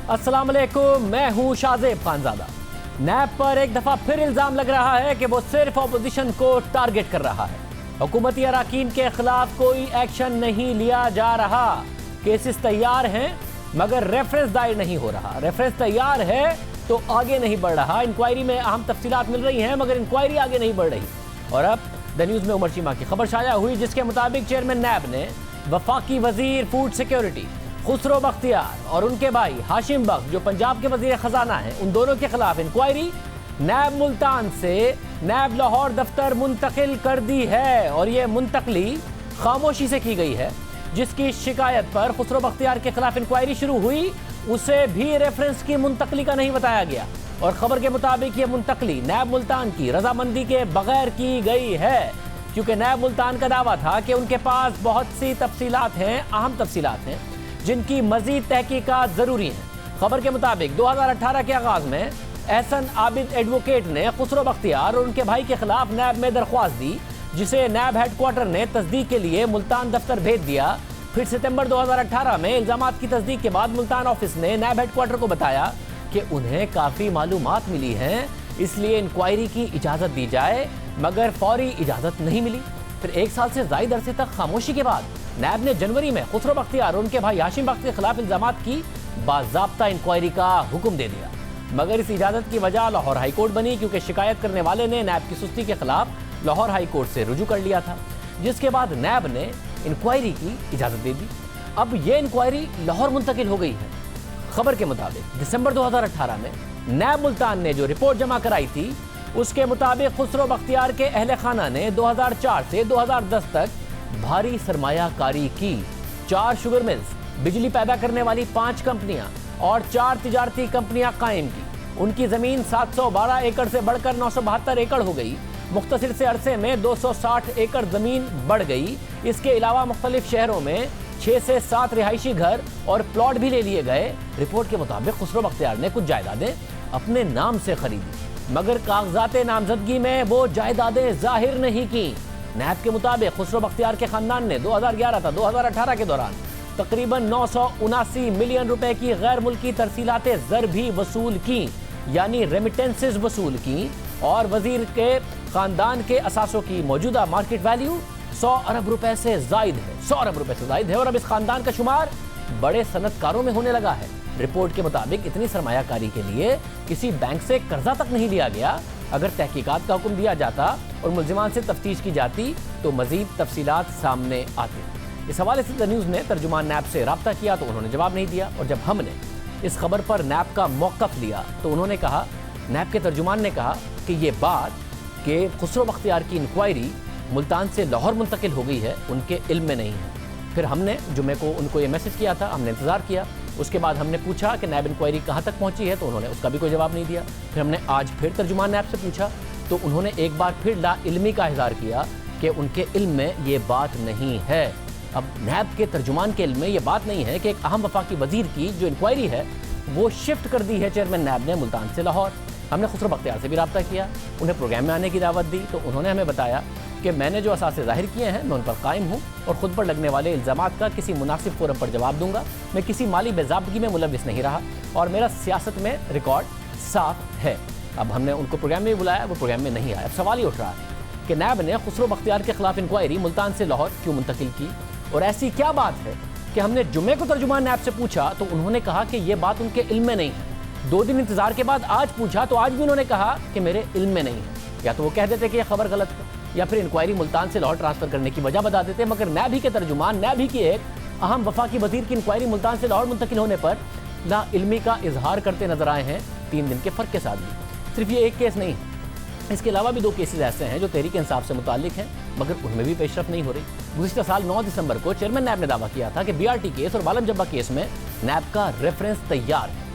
अस्सलाम वालेकुम, मैं हूं शाहजेब खानजादा। नैब पर एक दफा फिर इल्जाम लग रहा है कि वो सिर्फ ऑपोजिशन को टारगेट कर रहा है। हुकूमती अराकीन के खिलाफ कोई एक्शन नहीं लिया जा रहा। केसेस तैयार हैं मगर रेफरेंस दायर नहीं हो रहा। रेफरेंस तैयार है तो आगे नहीं बढ़ रहा। इंक्वायरी में अहम तफसीलात मिल रही हैं मगर इंक्वायरी आगे नहीं बढ़ रही। और अब द न्यूज़ में उमर चीमा की खबर शाया हुई जिसके मुताबिक चेयरमैन नैब ने वफाकी वजीर फूड सिक्योरिटी खुसरो बख्तियार और उनके भाई हाशिम बख्श जो पंजाब के वजीर खजाना हैं, उन दोनों के खिलाफ इंक्वायरी नैब मुल्तान से नैब लाहौर दफ्तर मुंतकिल कर दी है। और ये मुंतकली खामोशी से की गई है। जिसकी शिकायत पर खुसरो बख्तियार के खिलाफ इंक्वायरी शुरू हुई उसे भी रेफरेंस की मुंतकली का नहीं बताया गया। और खबर के मुताबिक ये मुंतकली नैब मुल्तान की रजामंदी के बगैर की गई है, क्योंकि नैब मुल्तान का दावा था कि उनके पास बहुत सी तफसीलात हैं, अहम तफसीलात हैं जिनकी मजीद तहकीकात जरूरी है। खबर के मुताबिक 2018 के आगाज में एहसन आबिद एडवोकेट ने खुसरो बख्तियार और उनके भाई के खिलाफ नैब में दरख्वास्त दी, जिसे नैब हेडक्वार्टर ने तस्दीक के लिए मुल्तान दफ्तर भेज दिया। फिर सितंबर 2018 में इल्जामात की तस्दीक के बाद मुल्तान ऑफिस ने नैब हेडक्वार्टर को बताया कि उन्हें काफ़ी मालूमात मिली हैं, इसलिए इंक्वायरी की इजाज़त दी जाए, मगर फौरी इजाज़त नहीं मिली। फिर एक साल से ज़ायद अरसे तक खामोशी के बाद नैब ने जनवरी में खुसरो बख्तियार और उनके भाई हाशिम बख्श के खिलाफ इल्जामात की बाज़ाब्ता इंक्वायरी का हुक्म दे दिया। मगर इस इजाज़त की वजह लाहौर हाई कोर्ट बनी, क्योंकि शिकायत करने वाले ने नैब की सुस्ती के खिलाफ लाहौर हाई कोर्ट से रुजू कर लिया था, जिसके बाद नैब ने इंक्वायरी की इजाज़त दे दी। अब ये इंक्वायरी लाहौर मुंतकिल हो गई है। खबर के मुताबिक दिसंबर 2018 में नैब मुल्तान ने जो रिपोर्ट जमा कराई थी उसके मुताबिक खुसरो बख्तियार के अहले खाना ने 2004 से 2010 तक भारी सरमायाकारी की। 4 शुगर मिल्स, बिजली पैदा करने वाली 5 कंपनियां और 4 तिजारती कंपनियां कायम की। उनकी जमीन 712 एकड़ से बढ़कर 972 एकड़ हो गई। मुख्तसर से अरसे में 260 एकड़ जमीन बढ़ गई। इसके अलावा मुख्तलिफ शहरों में 6 से 7 रिहायशी घर और प्लॉट भी ले लिए गए। रिपोर्ट के मुताबिक खुसरो बख्तियार ने कुछ जायदादें अपने नाम से खरीदी, मगर कागजात नामजदगी में वो जायदादें जाहिर नहीं की। नैब के मुताबिक खुसरो बख्तियार के खानदान ने 2011 था 2018 के दौरान तकरीबन 979 मिलियन रुपए की गैर मुल्की तरसीलाते ज़र भी वसूल की, यानी रेमिटेंसेस वसूल की। और वजीर के खानदान के असासों की मौजूदा मार्केट वैल्यू 100 अरब रुपए से जायद है, 100 अरब रुपए से जायद है। और अब इस खानदान का शुमार बड़े सनतकारों में होने लगा है। रिपोर्ट के मुताबिक इतनी सरमायाकारी के लिए किसी बैंक से कर्जा तक नहीं लिया गया। अगर तहकीकात का हुक्म दिया जाता और मुल्जिमान से तफ्तीश की जाती तो मजीद तफसीलात सामने आती। इस हवाले से द न्यूज़ ने तर्जुमान नैब से रब्ता किया तो उन्होंने जवाब नहीं दिया। और जब हमने इस खबर पर नैब का मौक़िफ़ लिया तो उन्होंने कहा, नैब के तर्जुमान ने कहा कि ये बात कि खुसरो बख्तियार की इंक्वायरी मुल्तान से लाहौर मुंतकिल हो गई है उनके इल्म में नहीं है। फिर हमने जुमे को उनको ये मैसेज किया था, हमने इंतज़ार किया। उसके बाद हमने पूछा कि नैब इंक्वायरी कहाँ तक पहुँची है तो उन्होंने उसका भी कोई जवाब नहीं दिया। फिर हमने आज फिर तर्जुमान नैब से पूछा तो उन्होंने एक बार फिर ला इल्मी का इज़हार किया कि उनके इल्म में ये बात नहीं है। अब नैब के तर्जुमान के इल्म में ये बात नहीं है कि एक अहम वफाकी वजीर की जो इंक्वायरी है वो शिफ्ट कर दी है चेयरमैन नैब ने मुल्तान से लाहौर। हमने खुसरो बख्तियार से भी रब्ता किया, उन्हें प्रोग्राम में आने की दावत दी तो उन्होंने हमें बताया कि मैंने जो असासे ज़ाहिर किए हैं मैं उन पर कायम हूँ और ख़ुद पर लगने वाले इल्ज़ामात का किसी मुनासिब फोरम पर जवाब दूंगा। मैं किसी माली बेज़ाब्तगी में मुलव्विस नहीं रहा और मेरा सियासत में रिकॉर्ड साफ है। अब हमने उनको प्रोग्राम में बुलाया, वो प्रोग्राम में नहीं आया। अब सवाल ही उठ रहा है कि नैब ने खुसरो बख्तियार के खिलाफ इंक्वायरी मुल्तान से लाहौर क्यों मुंतकिल की, और ऐसी क्या बात है कि हमने जुमे को तर्जुमान नैब से पूछा तो उन्होंने कहा कि ये बात उनके इल्म में नहीं है। 2 दिन इंतजार के बाद आज पूछा तो आज भी उन्होंने कहा कि मेरे इल्म में नहीं है। या तो वो कह देते कि यह खबर गलत है या फिर इंक्वायरी मुल्तान से लाहौर ट्रांसफर करने की वजह बता देते। मगर नैब ही के तर्जुमान, नैब ही की एक अहम वफाकी वजीर की इंक्वायरी मुल्तान से लाहौर मुंतकिल होने पर ला इल्मी का इजहार करते नजर आए हैं 3 दिन के फ़र्क के साथ भी। सिर्फ ये एक केस नहीं, इसके अलावा भी 2 केसेस ऐसे हैं जो तहरीक इंसाफ से मुताल्लिक हैं मगर उनमें भी पेशरफ नहीं हो रही। गुज़िश्ता साल 9 दिसंबर को चेयरमैन नैब ने दावा किया था कि BRT केस और बालम जब्बा केस में नैब का रेफरेंस तैयार है।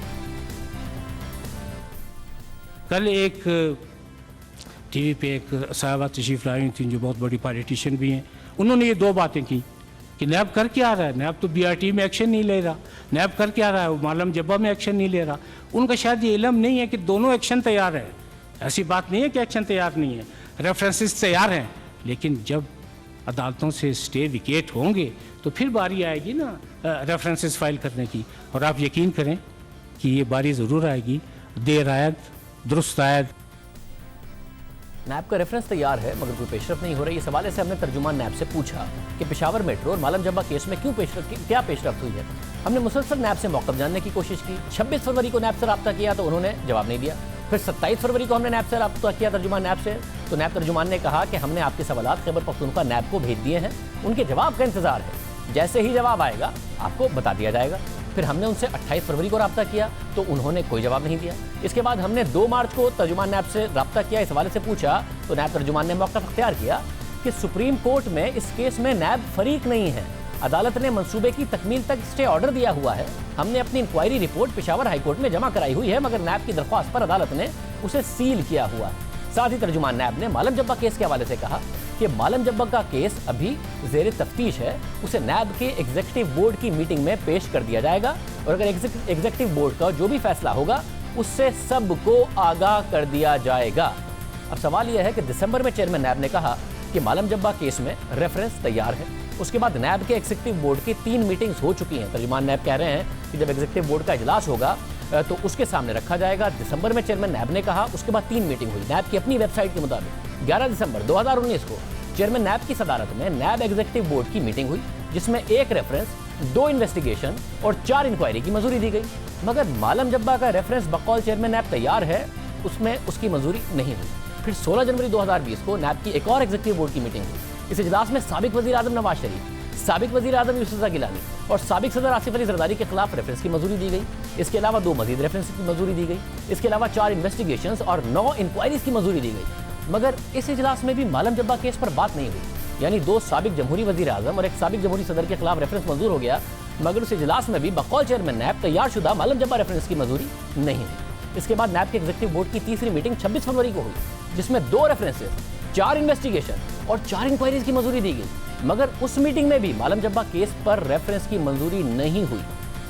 कल एक टीवी पे एक साहबा तशरीफ लाई थी जो बहुत बड़ी पॉलिटिशियन भी हैं। उन्होंने ये 2 बातें की कि नैब कर क्या रहा है, नैब तो BRT में एक्शन नहीं ले रहा, नैब कर क्या रहा है, मालम जब्बा में एक्शन नहीं ले रहा। उनका शायद ये इल्म नहीं है कि दोनों एक्शन तैयार है। ऐसी बात नहीं है कि एक्शन तैयार नहीं है, रेफरेंसेस तैयार हैं, लेकिन जब अदालतों से स्टे विकेट होंगे तो फिर बारी आएगी ना रेफरेंसेस फाइल करने की। और आप यकीन करें कि ये बारी ज़रूर आएगी, देर आयद दुरुस्त आयद। नैब का रेफरेंस तैयार है मगर कोई पेशरफ नहीं हो रही। इस हवाले से हमने तर्जुमान नैब से पूछा कि पेशावर मेट्रो और मालम जब्बा केस में क्या पेशरफ हुई है। हमने मुसलसल नैब से मौक़िफ़ जानने की कोशिश की। 26 फरवरी को नैब से रब्ता किया तो उन्होंने जवाब नहीं दिया। फिर 27 फरवरी को हमने नैब से रब्ता किया तर्जुमान नैब से, तो नैब तर्जुमान ने कहा कि हमने आपके सवालात खैबर पख्तूनख्वा नैब को भेज दिए हैं, उनके जवाब का इंतजार है, जैसे ही जवाब आएगा आपको बता दिया जाएगा। फिर हमने उनसे 28 फरवरी को रब्ता किया तो उन्होंने कोई जवाब नहीं दिया। इसके बाद हमने 2 मार्च को तर्जुमान नैब से रब्ता किया, इस हवाले से पूछा तो नैब तर्जुमान ने मौक़िफ़ अख्तियार किया कि सुप्रीम कोर्ट में इस केस में नैब फरीक नहीं है। अदालत ने मंसूबे की तकमील तक स्टे ऑर्डर दिया हुआ है। हमने अपनी inquiry report Peshawar high court में जमा कराई हुई है मगर नैब की दरख्वास्त पर अदालत ने उसे सील किया हुआ है। साथ ही तर्जुमान नैब ने मालम जब्बा केस के हवाले से कहा कि मालम जब्बा का केस अभी ज़ेर तफ्तीश है, उसे नैब के एग्जीक्यूटिव बोर्ड की मीटिंग में पेश कर दिया जाएगा और अगर एग्जीक्यूटिव बोर्ड का जो भी फैसला होगा उससे सबको आगाह कर दिया जाएगा। अब सवाल यह है कि दिसंबर में चेयरमैन नैब ने कहा कि मालम जब्बा केस में रेफरेंस तैयार है। उसके बाद नैब के एग्जीक्यूटिव बोर्ड की 3 मीटिंग्स हो चुकी हैं। तर्जुमान नैब कह रहे हैं कि जब एग्जीक्यूटिव बोर्ड का इजलास होगा तो उसके सामने रखा जाएगा। दिसंबर में चेयरमैन नैब ने कहा, उसके बाद 3 मीटिंग हुई। नैब की अपनी वेबसाइट के मुताबिक 11 दिसंबर 2019 को चेयरमैन नैब की सदारत में नैब एग्जीक्यूटिव बोर्ड की मीटिंग हुई जिसमें 1 रेफरेंस, 2 इन्वेस्टिगेशन और 4 इंक्वायरी की मंजूरी दी गई। मगर मालम जब्बा का रेफरेंस बकौल चेयरमैन नैब तैयार है, उसमें उसकी मंजूरी नहीं हुई। फिर 16 जनवरी 2020 को नैब की एक और एग्जीक्यूटिव बोर्ड की मीटिंग हुई। इस इजलास में साबिक वज़ीर आज़म नवाज शरीफ, साबिक वज़ीर आज़म यूसुफ रज़ा गिलानी और साबिक सदर आसिफ अली ज़रदारी के खिलाफ रेफरेंस की मंजूरी दी गई। इसके अलावा 2 मजीद रेफरेंस की मंजूरी दी गई। इसके अलावा 4 इन्वेस्टिगेशंस और 9 इंक्वायरीज की मंजूरी दी गई। मगर इस इजलास में भी मालम जब्बा केस पर बात नहीं हुई, यानी 2 साबिक जमहूरी वज़ीर आज़म और 1 साबिक जमहूरी सदर के खिलाफ रेफरेंस मंजूर हो गया, मगर उस इजलास में भी बकौल चेयरमैन नैब तैयारशुदा मालम जब्बा रेफरेंस की मंजूरी नहीं हुई। इसके बाद नैब के एग्जीक्यूटिव बोर्ड की तीसरी मीटिंग 26 फरवरी को हुई जिसमें 2 रेफरेंसेस, 4 इन्वेस्टिगेशन और 4 इंक्वायरीज की मंजूरी दी गई, मगर उस मीटिंग में भी मालम जब्बा केस पर रेफरेंस की मंजूरी नहीं हुई।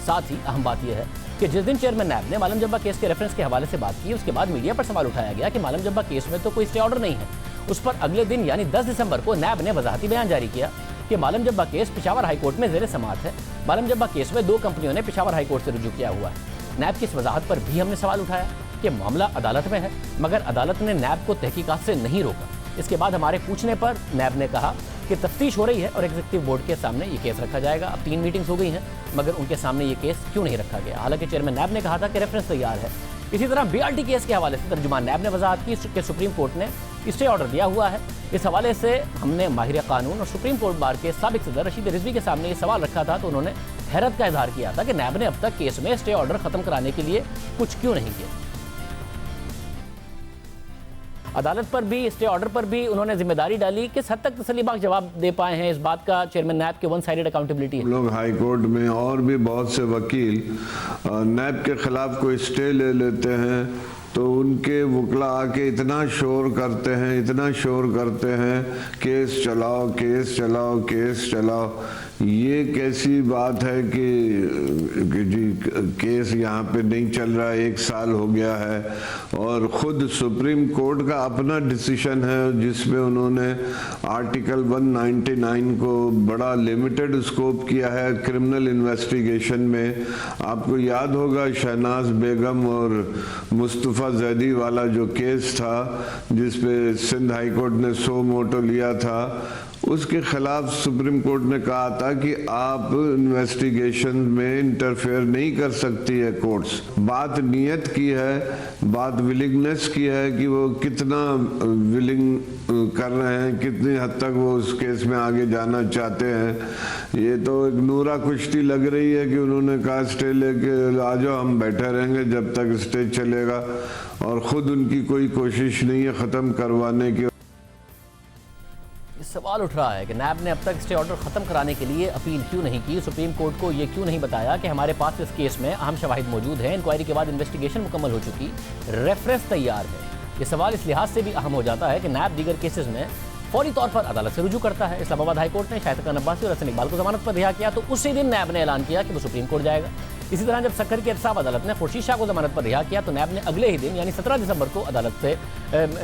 साथ ही अहम बात यह है कि जिस दिन चेयरमैन नैब ने मालम जब्बा केस के रेफरेंस के हवाले से बात की, उसके बाद मीडिया पर सवाल उठाया गया कि मालम जब्बा केस में तो कोई स्टे ऑर्डर नहीं है। उस पर अगले दिन यानी 10 दिसंबर को नैब ने वजाहती बयान जारी किया कि मालम जब्बा केस पेशावर हाई कोर्ट में ज़ेर समाअत है। मालम जब्बा केस में 2 कंपनियों ने पेशावर हाई कोर्ट से रुजू किया हुआ है। नैब की इस वजाहत पर भी हमने सवाल उठाया कि मामला अदालत में है, मगर अदालत ने नैब को तहकीकात से नहीं रोका। इसके बाद हमारे पूछने पर नैब ने कहा कि तफ्तीश हो रही है और एग्जीक्यूटिव बोर्ड के सामने ये केस रखा जाएगा। अब 3 मीटिंग्स हो गई हैं मगर उनके सामने ये केस क्यों नहीं रखा गया। हालांकि चेयरमैन नैब ने कहा था कि रेफरेंस तैयार है। इसी तरह BRT केस के हवाले से तर्जुमान नैब ने वजाहत की कि सुप्रीम कोर्ट ने स्टे ऑर्डर दिया हुआ है। इस हवाले से हमने माहिर कानून और सुप्रीम कोर्ट बार के साबिक सदर रशीद रिजवी के सामने ये सवाल रखा था तो उन्होंने हैरत का इजहार किया था कि नैब ने अब तक केस में स्टे ऑर्डर खत्म कराने के लिए कुछ क्यों नहीं किया। अदालत पर भी, स्टे ऑर्डर पर भी उन्होंने जिम्मेदारी डाली। किस हद तक तसल्लीबख्श जवाब दे पाए हैं इस बात का चेयरमैन नैब के 1 साइडेड अकाउंटेबिलिटी है? लोग हाई कोर्ट में और भी बहुत से वकील नैब के खिलाफ कोई स्टे ले लेते हैं तो उनके वकला आके इतना शोर करते हैं केस चलाओ, केस चलाओ, केस चलाओ। ये कैसी बात है कि जी केस यहाँ पे नहीं चल रहा है, 1 साल हो गया है और ख़ुद सुप्रीम कोर्ट का अपना डिसीजन है जिसमें उन्होंने आर्टिकल 199 को बड़ा लिमिटेड स्कोप किया है क्रिमिनल इन्वेस्टिगेशन में। आपको याद होगा शहनाज बेगम और मुस्तफ़ा जैदी वाला जो केस था जिसपे सिंध हाई कोर्ट ने सो मोटो लिया था, उसके खिलाफ सुप्रीम कोर्ट ने कहा था कि आप इन्वेस्टिगेशन में इंटरफेयर नहीं कर सकती है कोर्ट्स। बात नियत की है, बात विलिंगनेस की है कि वो कितना विलिंग कर रहे हैं, कितनी हद तक वो उस केस में आगे जाना चाहते हैं। ये तो एक नूरा कुश्ती लग रही है कि उन्होंने कहा स्टे लेके आ जाओ, हम बैठे रहेंगे जब तक स्टे चलेगा और ख़ुद उनकी कोई कोशिश नहीं है ख़त्म करवाने की। सवाल उठ रहा है कि नैब ने अब तक स्टे ऑर्डर खत्म कराने के लिए अपील क्यों नहीं की, सुप्रीम कोर्ट को ये क्यों नहीं बताया कि हमारे पास इस केस में अहम शवाहिद मौजूद हैं, इंक्वायरी के बाद इन्वेस्टिगेशन मुकम्मल हो चुकी, रेफरेंस तैयार है। ये सवाल इस लिहाज से भी अहम हो जाता है कि नैब दीगर केसेस में फौरी तौर पर अदालत से रुजू करता है। इस्लामाबाद हाई कोर्ट ने शाहिद खान अब्बासी और हसन इकबाल को जमानत पर रिहा किया तो उसी दिन नैब ने ऐलान किया कि वो सुप्रीम कोर्ट जाएगा। इसी तरह जब सक्कर की एहतसाब अदालत ने खुर्शीद शाह को जमानत पर रिहा किया तो नैब ने अगले ही दिन यानी 17 दिसंबर को अदालत से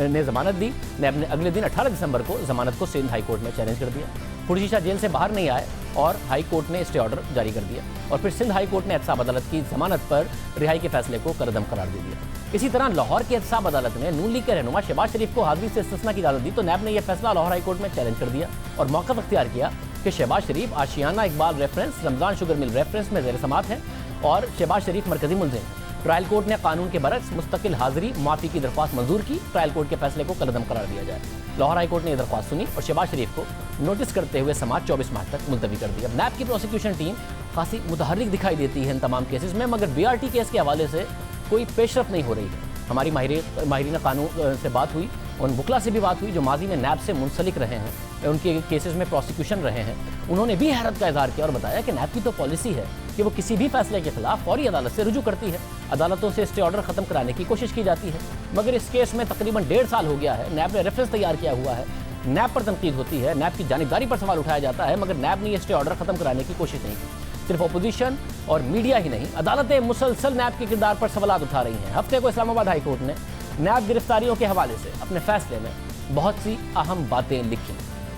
ने जमानत दी। नैब ने अगले दिन 18 दिसंबर को जमानत को सिंध हाई कोर्ट में चैलेंज कर दिया। खुर्शीद शाह जेल से बाहर नहीं आए और हाई कोर्ट ने स्टे ऑर्डर जारी कर दिया और फिर सिंध हाई कोर्ट ने एहतसाब अदालत की जमानत पर रिहाई के फैसले को कलअदम करार दे दिया। इसी तरह लाहौर की एहतसाब अदालत ने नून लीग के रहनुमा शहबाज शरीफ को हाजिरी से इस्तिस्ना की इजाजत दी तो नैब ने यह फैसला लाहौर हाई कोर्ट में चैलेंज कर दिया और मौक़िफ़ अख्तियार किया कि Shahbaz Sharif Ashiana Iqbal reference, Ramzan sugar mill reference में ज़ेर समात है और शहबाज शरीफ मरकजी मुल्ज़िम है। ट्रायल कोर्ट ने कानून के बरक्स मुस्तकिल हाजिरी माफ़ी की दरख्वास्त मंजूर की। ट्रायल कोर्ट के फैसले को कलअदम करार दिया जाए। लाहौर हाई कोर्ट ने यह दरख्वास्त सुनी और शहबाज शरीफ को नोटिस करते हुए समात 24 मार्च तक मुलतवी कर दिया। नैब की प्रोसिक्यूशन टीम खासी मुतहर्रिक दिखाई देती है इन तमाम केसेस में, मगर BRT केस के हवाले से कोई पेशरफ नहीं हो रही है। हमारी माहिरीन कानून से बात हुई, उन वकला से भी बात हुई जो माजी में नैब से मुंसलिक रहे हैं, उनके केसेस में प्रोसिक्यूशन रहे हैं। उन्होंने भी हैरत का इजहार किया और बताया कि नैब की तो पॉलिसी है कि वो किसी भी फैसले के खिलाफ फौरी अदालत से रुजू करती है, अदालतों से स्टे ऑर्डर खत्म कराने की कोशिश की जाती है। मगर इस केस में तकरीबन 1.5 साल हो गया है, नैब ने रेफरेंस तैयार किया हुआ है, नैब पर तनकीद होती है, नैब की जानिबदारी पर सवाल उठाया जाता है, मगर नैब ने ये स्टे ऑर्डर खत्म कराने की कोशिश नहीं की। सिर्फ अपोजिशन और मीडिया ही नहीं, अदालतें मुसलसल नैब के किरदार पर सवाल उठा रही हैं। हफ्ते को इस्लामाबाद हाई कोर्ट ने नैब गिरफ्तारियों के हवाले से अपने फैसले में बहुत सी अहम बातें लिखी।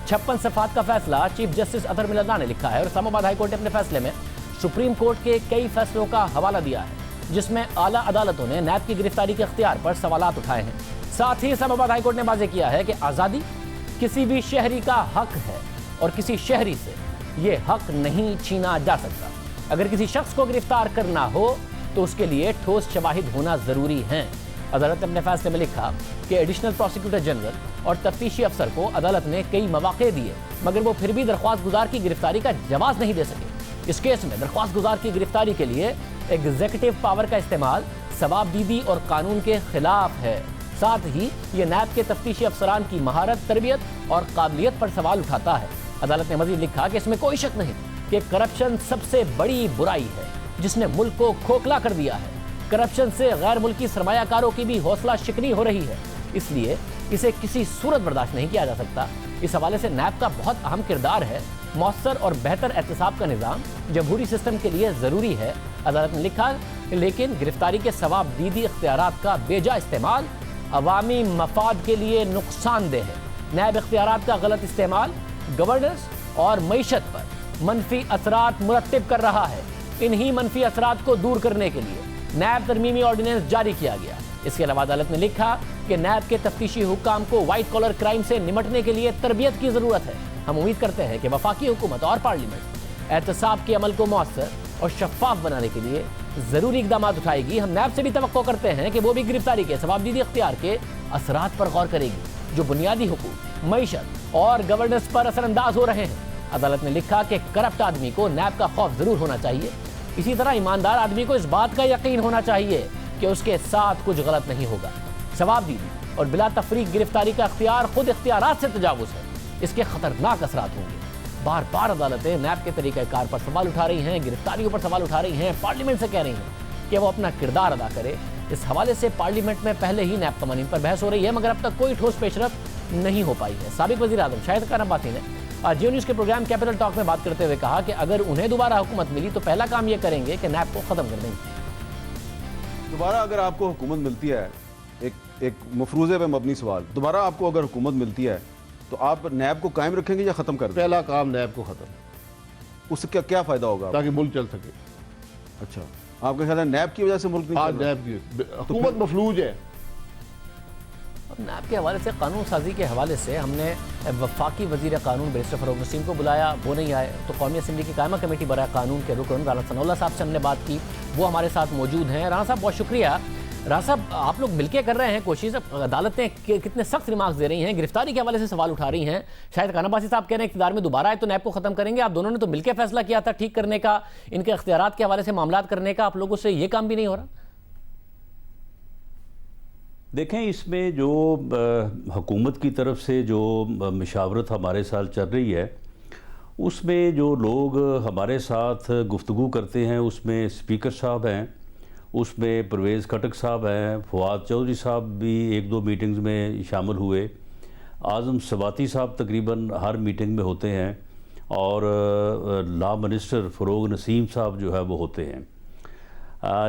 56 सफ़ात का फैसला चीफ जस्टिस अतर मिलदा ने लिखा है और इस्लामाबाद हाई कोर्ट ने अपने फैसले में सुप्रीम कोर्ट के कई फैसलों का हवाला दिया है, जिसमें आला अदालतों ने नैब की गिरफ्तारी के इख्तियार पर सवालात उठाए हैं। साथ ही इस्लामाबाद हाई कोर्ट ने वाज़ेह किया है कि आज़ादी किसी भी शहरी का हक है और किसी शहरी से ये हक नहीं छीना जा सकता। अगर किसी शख्स को गिरफ्तार करना हो तो उसके लिए ठोस शवाहिद होना ज़रूरी है। अदालत ने अपने फैसले में लिखा कि एडिशनल प्रोसिक्यूटर जनरल और तफ्तीशी अफसर को अदालत ने कई मौके दिए, मगर वो फिर भी दरख्वास्त गुजार की गिरफ्तारी का जवाब नहीं दे सके। इस केस में दरख्वास्त गुजार की गिरफ्तारी के लिए एग्जीक्यूटिव पावर का इस्तेमाल सवाबदीदी और कानून के खिलाफ है। साथ ही ये नैब के तफ्तीशी अफसरान की महारत, तरबियत और काबिलियत पर सवाल उठाता है। अदालत ने मजीद लिखा कि इसमें कोई शक नहीं कि करप्शन सबसे बड़ी बुराई है जिसने मुल्क को खोखला कर दिया है। करप्शन से गैर मुल्की सरमायाकारों की भी हौसला शिकनी हो रही है, इसलिए इसे किसी सूरत बर्दाश्त नहीं किया जा सकता। इस हवाले से नैब का बहुत अहम किरदार है। मौसर और बेहतर एहतसाब का निज़ाम जमहूरी सिस्टम के लिए ज़रूरी है। अदालत ने लिखा, लेकिन गिरफ्तारी के सवाबदीदी इख्तियारात का बेजा इस्तेमाल अवामी मफाद के लिए नुकसानदेह है। नैब इख्तियारात का गलत इस्तेमाल गवर्नेंस और मईशत पर मनफी असरात मुरत्तिब कर रहा है। इन्हीं मनफी असरात को दूर करने के लिए नैब तरमीमी ऑर्डिनेंस जारी किया गया। इसके अलावा अदालत ने लिखा कि नैब के तफ्तीशी हुक्काम को वाइट कॉलर क्राइम से निपटने के लिए तरबियत की ज़रूरत है। हम उम्मीद करते हैं कि वफाकी हुकूमत और पार्लियामेंट एहतसाब के अमल को मौसर और शफाफ बनाने के लिए ज़रूरी इकदाम उठाएगी। हम नैब से भी तवक्को करते हैं कि वो भी गिरफ्तारी के सवाबदीदी इख्तियार के असरात पर गौर करेगी जो बुनियादी हुकूक, मईशत और गवर्नेंस पर असरअंदाज हो रहे हैं। अदालत ने लिखा कि करप्ट आदमी को नैब का खौफ ज़रूर होना चाहिए। इसी तरह ईमानदार आदमी को इस बात का यकीन होना चाहिए कि उसके साथ कुछ गलत नहीं होगा। सवाबदीदी और बिला तफरीक गिरफ्तारी का इख्तियार खुद इख्तियारात से तजावुज़ है। इसके खतरनाक असरात होंगे। बार बार अदालतें नैब के तरीक़ाकार पर सवाल उठा रही हैं, गिरफ्तारियों पर सवाल उठा रही हैं, पार्लियामेंट से कह रही हैं कि वो अपना किरदार अदा करे। इस हवाले से पार्लियामेंट में पहले ही नैब कवानीन पर बहस हो रही है, मगर अब तक कोई ठोस पेशरफ नहीं हो पाई है। साबिक वज़ीर आज़म शाहिद खान अब्बासी ने आज जियो न्यूज़ के प्रोग्राम कैपिटल टॉक में बात करते हुए कहा कि अगर उन्हें दोबारा हुकूमत मिली तो पहला काम ये करेंगे कि नैब को ख़त्म कर देंगे। दोबारा अगर आपको हुकूमत मिलती है, एक मफरूज़े पे मबनी सवाल, दोबारा आपको अगर हुकूमत मिलती है तो आप नैब को कायम रखेंगे या ख़त्म कर देंगे? पहला काम नैब को ख़त्म, उससे क्या फ़ायदा होगा ताकि मुल्क चल सके। अच्छा, आपका ख्याल है नैब की वजह से मुल्क नहीं आज चल रहा? नैब की हुकूमत मफलूज है। नैब के हवाले से कानून साजी के हवाले से हमने वफाकी वज़ीर कानून बैरिस्टर फ़रूख नसीम को बुलाया, वो नहीं आए। तो कौमी असम्बली की कायमा कमेटी बराए कानून के रुकन राना सनाउल्लाह साहब से हमने बात की, वो हमारे साथ मौजूद हैं। राना साहब बहुत शुक्रिया। राना साहब, आप लोग मिलकर कर रहे हैं कोशिश, अदालतें कितने सख्त रिमार्क्स दे रही हैं, गिरफ्तारी के हवाले से सवाल उठा रही हैं। शायद खान अब्बासी साहब कह रहे हैं इक़्तिदार में दोबारा आए तो नैब को ख़त्म करेंगे। आप दोनों ने तो मिलकर फैसला किया था ठीक करने का, इनके इख्तियारात के हवाले से मामलात करने का, आप लोगों से ये काम भी नहीं हो रहा? देखें, इसमें जो हुकूमत की तरफ से जो मशावरत हमारे साथ चल रही है, उसमें जो लोग हमारे साथ गुफ्तगू करते हैं, उसमें स्पीकर साहब हैं, उसमें परवेज़ खटक साहब हैं, फवाद चौधरी साहब भी 1-2 मीटिंग्स में शामिल हुए, आज़म सवाती साहब तकरीबन हर मीटिंग में होते हैं, और लॉ मिनिस्टर फ़रूख नसीम साहब जो है वो होते हैं।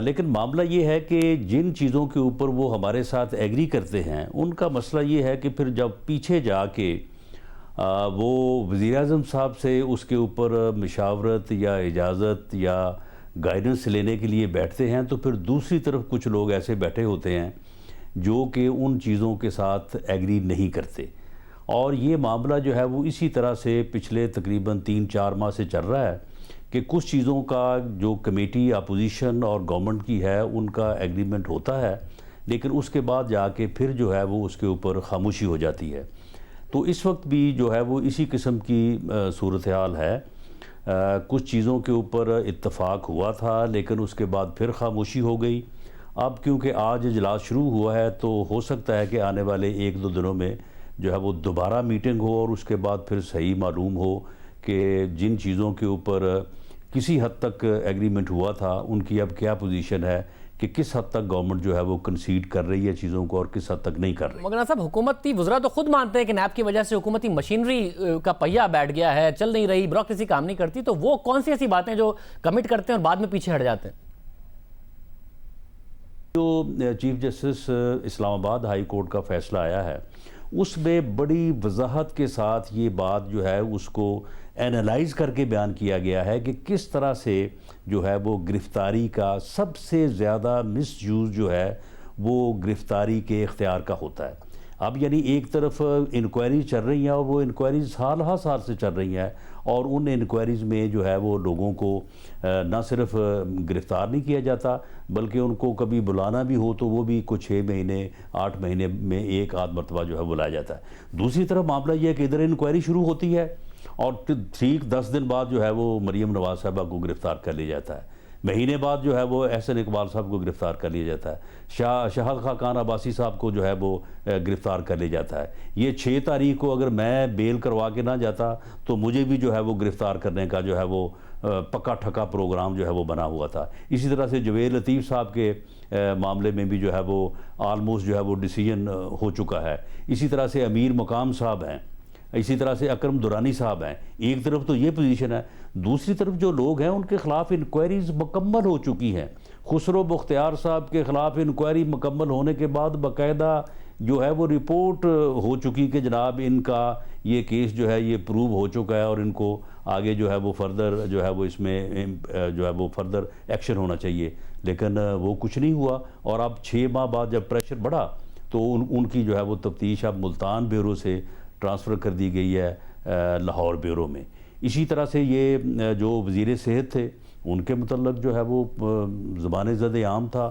लेकिन मामला ये है कि जिन चीज़ों के ऊपर वो हमारे साथ एग्री करते हैं, उनका मसला ये है कि फिर जब पीछे जाके वो वज़ीर-ए-आज़म साहब से उसके ऊपर मशावरत या इजाज़त या गाइडेंस लेने के लिए बैठते हैं, तो फिर दूसरी तरफ कुछ लोग ऐसे बैठे होते हैं जो कि उन चीज़ों के साथ एग्री नहीं करते। और ये मामला जो है वो इसी तरह से पिछले तकरीबन 3-4 माह से चल रहा है कि कुछ चीज़ों का जो कमेटी अपोजिशन और गवर्नमेंट की है उनका एग्रीमेंट होता है, लेकिन उसके बाद जाके फिर जो है वो उसके ऊपर खामोशी हो जाती है। तो इस वक्त भी जो है वो इसी किस्म की सूरत हाल है। कुछ चीज़ों के ऊपर इत्तफाक हुआ था लेकिन उसके बाद फिर खामोशी हो गई। अब क्योंकि आज इजलास शुरू हुआ है तो हो सकता है कि आने वाले 1-2 दिनों में जो है वो दोबारा मीटिंग हो और उसके बाद फिर सही मालूम हो कि जिन चीज़ों के ऊपर किसी हद तक एग्रीमेंट हुआ था उनकी अब क्या पोजीशन है, कि किस हद तक गवर्नमेंट जो है वो कंसीड कर रही है चीज़ों को और किस हद तक नहीं कर रही। मगर साहब, हुकूमती वज़रा तो खुद मानते हैं कि नैब की वजह से हुकूमती मशीनरी का पहिया बैठ गया है, चल नहीं रही, ब्यूरोक्रेसी काम नहीं करती, तो वो कौन सी ऐसी बातें जो कमिट करते हैं और बाद में पीछे हट जाते हैं? जो chief justice Islamabad high court का फ़ैसला आया है उसमें बड़ी वजाहत के साथ ये बात जो है उसको एनालाइज करके बयान किया गया है कि किस तरह से जो है वो गिरफ़्तारी का सबसे ज़्यादा मिसयूज़ जो है वो गिरफ़्तारी के इख्तियार का होता है। अब यानी एक तरफ इंक्वायरी चल रही हैं और वो इंक्वायरीज साल से चल रही हैं और उन इंक्वायरीज़ में जो है वो लोगों को ना सिर्फ गिरफ़्तार नहीं किया जाता बल्कि उनको कभी बुलाना भी हो तो वो भी कुछ 6 महीने 8 महीने में एक आध मरतबा जो है बुलाया जाता है। दूसरी तरफ मामला ये है कि इधर इंक्वायरी शुरू होती है और ठीक 10 दिन बाद जो है वो मरीम नवाज़ साहबा को गिरफ़्तार कर लिया जाता है, महीने बाद जो है वो एहसन इकबाल साहब को गिरफ़्तार कर लिया जाता है, शाहद खान अब्बासी साहब को जो है वो गिरफ़्तार कर लिया जाता है। ये 6 तारीख को अगर मैं बेल करवा के ना जाता तो मुझे भी जो है वो गिरफ़्तार करने का जो है वो पक्का ठका प्रोग्राम जो है वो बना हुआ था। इसी तरह से जवेद लतीफ़ साहब के मामले में भी जो है वो आलमोस्ट जो है वो डिसीजन हो चुका है। इसी तरह से अमीर मकाम साहब हैं, इसी तरह से अकरम दुरानी साहब हैं। एक तरफ तो ये पोजीशन है, दूसरी तरफ जो लोग हैं उनके ख़िलाफ़ इंक्वायरीज़ मुकम्मल हो चुकी हैं। खुसरो बख्तियार साहब के ख़िलाफ़ इंक्वायरी मुकम्मल होने के बाद बाकायदा जो है वो रिपोर्ट हो चुकी कि जनाब इनका ये केस जो है ये प्रूव हो चुका है और इनको आगे जो है वो फर्दर जो है वो इसमें जो है वो फर्दर एक्शन होना चाहिए, लेकिन वो कुछ नहीं हुआ। और अब 6 माह बाद जब प्रेशर बढ़ा तो उनकी जो है वो तफ्तीश अब मुल्तान ब्यूरो से ट्रांसफ़र कर दी गई है लाहौर ब्यूरो में। इसी तरह से ये जो वज़ीर सेहत थे उनके मुतल्लक जो है वो ज़बान ज़द-ए-आम था,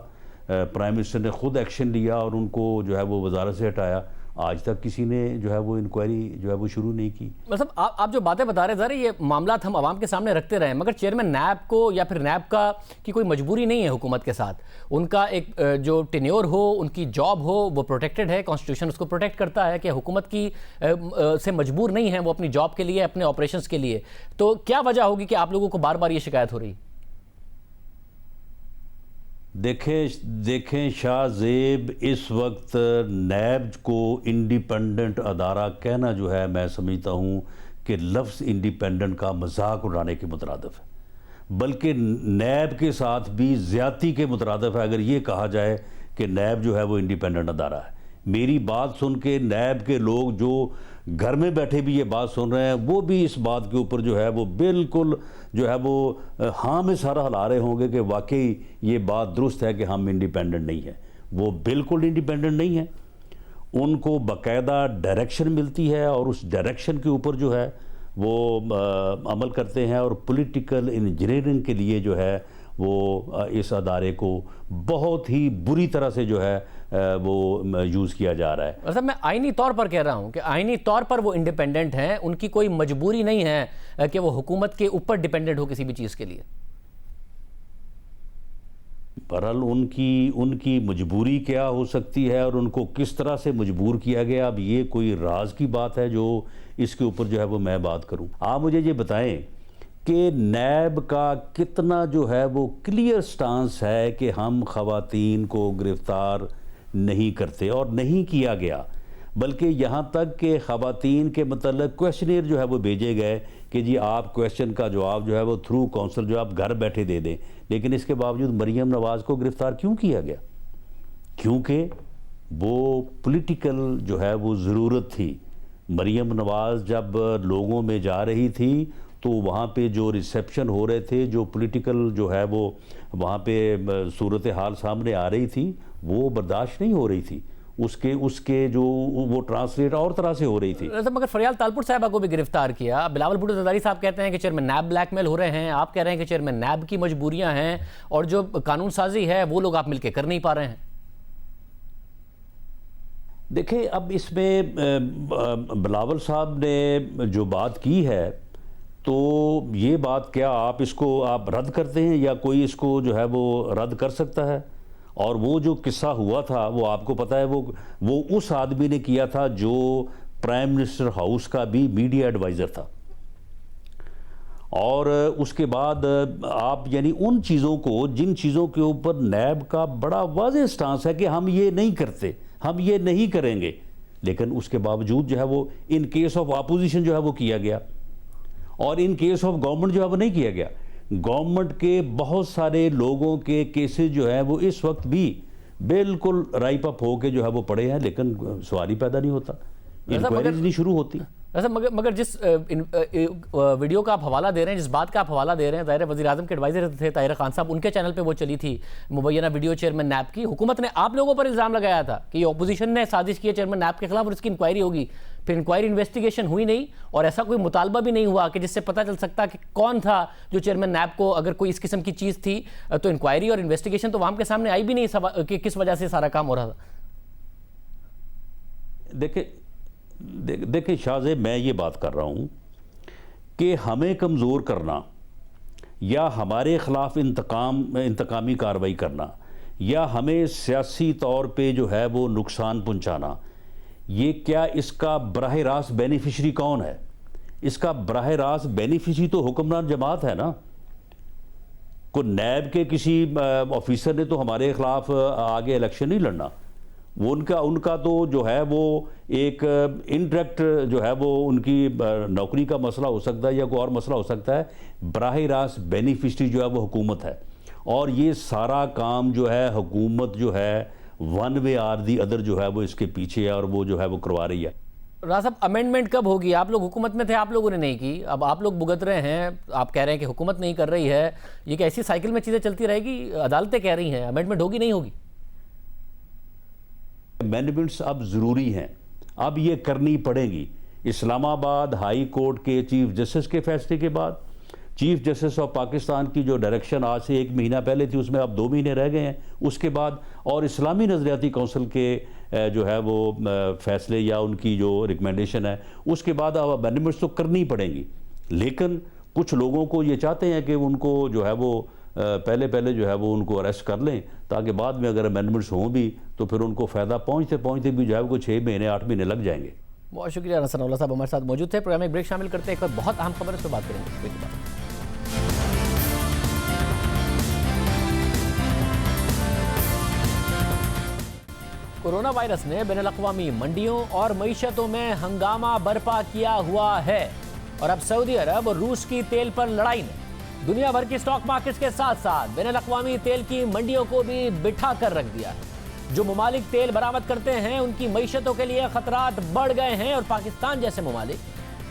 प्राइम मिनिस्टर ने ख़ुद एक्शन लिया और उनको जो है वो वज़ारत से हटाया। आज तक किसी ने जो है वो इंक्वायरी जो है वो शुरू नहीं की। मतलब आप जो बातें बता रहे ज़रा, ये मामला हम आवाम के सामने रखते रहे, मगर चेयरमैन नैब को या फिर नैब का की कोई मजबूरी नहीं है हुकूमत के साथ। उनका एक जो टेन्योर हो, उनकी जॉब हो, वो प्रोटेक्टेड है, कॉन्स्टिट्यूशन उसको प्रोटेक्ट करता है कि हुकूमत की से मजबूर नहीं है वो अपनी जॉब के लिए, अपने ऑपरेशंस के लिए। तो क्या वजह होगी कि आप लोगों को बार बार ये शिकायत हो रही? देखें शाह ज़ेब, इस वक्त नैब को इंडिपेंडेंट अदारा कहना जो है मैं समझता हूँ कि लफ्ज़ इंडिपेंडेंट का मजाक उड़ाने के मुतरादिफ है, बल्कि नैब के साथ भी ज़्यादती के मुतरादिफ है अगर ये कहा जाए कि नैब जो है वो इंडिपेंडेंट अदारा है। मेरी बात सुन के नैब के लोग जो घर में बैठे भी ये बात सुन रहे हैं वो भी इस बात के ऊपर जो है वो बिल्कुल जो है वो हाँ में सारा हिला रहे होंगे कि वाकई ये बात दुरुस्त है कि हम इंडिपेंडेंट नहीं है। वो बिल्कुल इंडिपेंडेंट नहीं है, उनको बाकायदा डायरेक्शन मिलती है और उस डायरेक्शन के ऊपर जो है वो अमल करते हैं और पॉलिटिकल इंजीनियरिंग के लिए जो है वो इस अदारे को बहुत ही बुरी तरह से जो है वो यूज़ किया जा रहा है। मतलब मैं आईनी तौर पर कह रहा हूं कि आईनी तौर पर वो इंडिपेंडेंट हैं, उनकी कोई मजबूरी नहीं है कि वो हुकूमत के ऊपर डिपेंडेंट हो किसी भी चीज़ के लिए। बहरहाल उनकी मजबूरी क्या हो सकती है और उनको किस तरह से मजबूर किया गया, अब ये कोई राज की बात है जो इसके ऊपर जो है वो मैं बात करूं। आप मुझे ये बताएं कि नैब का कितना जो है वो क्लियर स्टांस है कि हम ख़वातीन को गिरफ़्तार नहीं करते और नहीं किया गया, बल्कि यहाँ तक कि ख़वातीन के मतलब क्वेश्चनियर जो है वो भेजे गए कि जी आप क्वेश्चन का जवाब जो है वो थ्रू काउंसिल जो आप घर बैठे दे दें। लेकिन इसके बावजूद मरीम नवाज़ को गिरफ़्तार क्यों किया गया? क्योंकि वो पॉलिटिकल जो है वो ज़रूरत थी, मरियम नवाज़ जब लोगों में जा रही थी तो वहाँ पे जो रिसेप्शन हो रहे थे, जो पॉलिटिकल जो है वो वहाँ पे सूरत हाल सामने आ रही थी, वो बर्दाश्त नहीं हो रही थी। उसके जो वो ट्रांसलेट और तरह से हो रही थी। मगर फरियाल तालपुर साहबा को भी गिरफ्तार किया। बिलावल भुट्टो ज़रदारी साहब कहते हैं कि चेयरमैन नैब ब्लैकमेल हो रहे हैं, आप कह रहे हैं कि चेयरमैन नैब की मजबूरियां हैं और जो कानून साजी है वो लोग आप मिलकर कर नहीं पा रहे हैं। देखिए, अब इसमें बिलावल साहब ने जो बात की है, तो ये बात क्या आप रद्द करते हैं या कोई इसको जो है वो रद्द कर सकता है? और वो जो किस्सा हुआ था वो आपको पता है, वो उस आदमी ने किया था जो प्राइम मिनिस्टर हाउस का भी मीडिया एडवाइज़र था। और उसके बाद आप यानी उन चीज़ों को, जिन चीज़ों के ऊपर नैब का बड़ा वाज़ेह स्टांस है कि हम ये नहीं करते, हम ये नहीं करेंगे, लेकिन उसके बावजूद जो है वो इन केस ऑफ अपोजिशन जो है वो किया गया और इन केस ऑफ गवर्नमेंट जो है वो नहीं किया गया। गवर्नमेंट के बहुत सारे लोगों के केसेस जो है वो इस वक्त भी बिल्कुल राइप अप होके जो है वो पड़े हैं, लेकिन सवाल ही पैदा नहीं होता, इंक्वायरीज नहीं शुरू होती। ऐसा मगर जिस वीडियो का आप हवाला दे रहे हैं, जिस बात का आप हवाला दे रहे हैं, ज़ाहिर वज़ीर आज़म के एडवाइज़र थे ताहिर खान साहब, उनके चैनल पे वो चली थी मुबैना वीडियो चेयरमैन नैब की। हुकूमत ने आप लोगों पर इल्ज़ाम लगाया था कि अपोजिशन ने साजिश की है चेयरमैन नैब के खिलाफ और इसकी इंक्वायरी होगी। फिर इंक्वायरी इन्वेस्टिगेशन हुई नहीं और ऐसा कोई मुतालबा भी नहीं हुआ कि जिससे पता चल सकता कि कौन था जो चेयरमैन नैब को, अगर कोई इस किस्म की चीज़ थी तो इंक्वायरी और इन्वेस्टिगेशन तो वहाँ के सामने आई भी नहीं कि किस वजह से सारा काम हो रहा था। देखिए शाहज़ेब, मैं ये बात कर रहा हूँ कि हमें कमज़ोर करना या हमारे ख़िलाफ़ इंतकामी कार्रवाई करना या हमें सियासी तौर पे जो है वो नुकसान पहुँचाना, ये क्या इसका बराह रास्त बेनिफिशरी कौन है? इसका बराह रास्त बेनिफिशरी तो हुक्मरान जमात है ना। को नैब के किसी ऑफिसर ने तो हमारे ख़िलाफ़ आगे इलेक्शन नहीं लड़ना। वो उनका तो जो है वो एक इनडायरेक्ट जो है वो उनकी नौकरी का मसला हो सकता है या कोई और मसला हो सकता है। बराह रास्त बेनिफिशरी जो है वो हुकूमत है और ये सारा काम जो है हुकूमत जो है one way or the other जो है वो इसके पीछे है और वो जो है वो करवा रही है। राजा साहब, अमेंडमेंट कब होगी? आप लोग हुकूमत में थे, आप लोगों ने नहीं की, अब आप लोग भुगत रहे हैं, आप कह रहे हैं कि हुकूमत नहीं कर रही है। ये क्या ऐसी साइकिल में चीज़ें चलती रहेगी? अदालतें कह रही हैं अमेंडमेंट होगी नहीं होगी? अमेंडमेंट्स अब ज़रूरी हैं, अब ये करनी पड़ेंगी। इस्लामाबाद हाई कोर्ट के चीफ जस्टिस के फैसले के बाद चीफ जस्टिस ऑफ पाकिस्तान की जो डायरेक्शन आज से 1 महीना पहले थी उसमें अब 2 महीने रह गए हैं, उसके बाद और इस्लामी नज़रियाती कौंसिल के जो है वो फैसले या उनकी जो रिकमेंडेशन है उसके बाद अब अमेंडमेंट्स तो करनी पड़ेंगी। लेकिन कुछ लोगों को ये चाहते हैं कि उनको जो है वो पहले जो है वो उनको अरेस्ट कर लें ताकि बाद में अगर अमेंडमेंट्स हों भी तो फिर उनको फ़ायदा पहुँचते भी जो है वो 6 महीने 8 महीने लग जाएंगे। बहुत शुक्रिया। रसनउल्लाह साहब हमारे साथ मौजूद थे। प्रोग्राम में ब्रेक शामिल करते हैं, एक बार बहुत अहम खबर है उस पर बात करेंगे। कोरोना वायरस ने बैनुल-अक़वामी मंडियों और मईशतों में हंगामा बर्पा किया हुआ है और अब सऊदी अरब और रूस की तेल पर लड़ाई ने दुनिया भर की स्टॉक मार्केट्स के साथ साथ बैनुल-अक़वामी तेल की मंडियों को भी बिठा कर रख दिया है। जो ममालिक तेल बरामद करते हैं उनकी मईशतों के लिए खतरात बढ़ गए हैं और पाकिस्तान जैसे ममालिक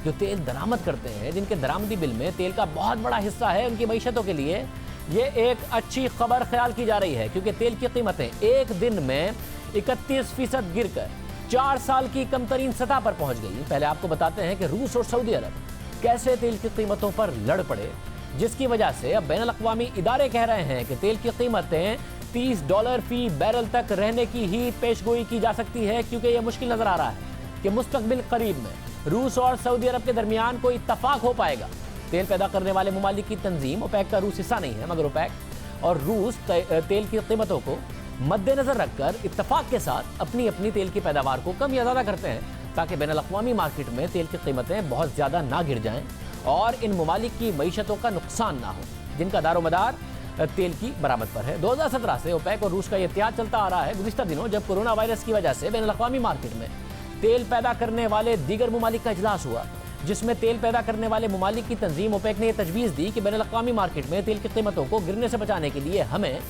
जो तेल दरामद करते हैं, जिनके दरामदी बिल में तेल का बहुत बड़ा हिस्सा है, उनकी मईशतों के लिए ये एक अच्छी खबर ख्याल की जा रही है क्योंकि तेल की कीमतें एक दिन में 31% गिरकर 4 साल की कमतरीन सतह पर पहुंच गई। पहले आपको बताते हैं कि रूस और सऊदी अरब कैसे तेल की कीमतों पर लड़ पड़े, जिसकी वजह से अब बैनुल-अक़वामी इदारे कह रहे हैं कि तेल की कीमतें $30 फी बैरल तक रहने की ही पेशगोई की जा सकती है क्योंकि यह मुश्किल नजर आ रहा है कि मुस्तकबिल करीब में रूस और सऊदी अरब के दरमियान कोई इत्तफाक हो पाएगा। तेल पैदा करने वाले ममालिक की तंजीम ओपेक का रूस हिस्सा नहीं है, मगर ओपेक और रूस तेल की कीमतों को मद्देनजर रखकर इत्तफाक के साथ अपनी अपनी तेल की पैदावार को कम या ज़्यादा करते हैं ताकि बैनुल-अक़वामी मार्केट में तेल की कीमतें बहुत ज़्यादा ना गिर जाएं और इन ममालिक की मईशतों का नुकसान ना हो जिनका दारोमदार तेल की बरामद पर है। 2017 से ओपेक और रूस का इत्तेहाद चलता आ रहा है। गुज़िश्ता दिनों जब कोरोना वायरस की वजह से बैनुल-अक़वामी मार्केट में तेल पैदा करने वाले दीगर ममालिक का इजलास हुआ जिसमें तेल पैदा करने वाले ममालिक की तंजीम ओपेक ने यह तजवीज़ दी कि बैनुल-अक़वामी मार्केट में तेल की कीमतों को गिरने से बचाने के लिए हमें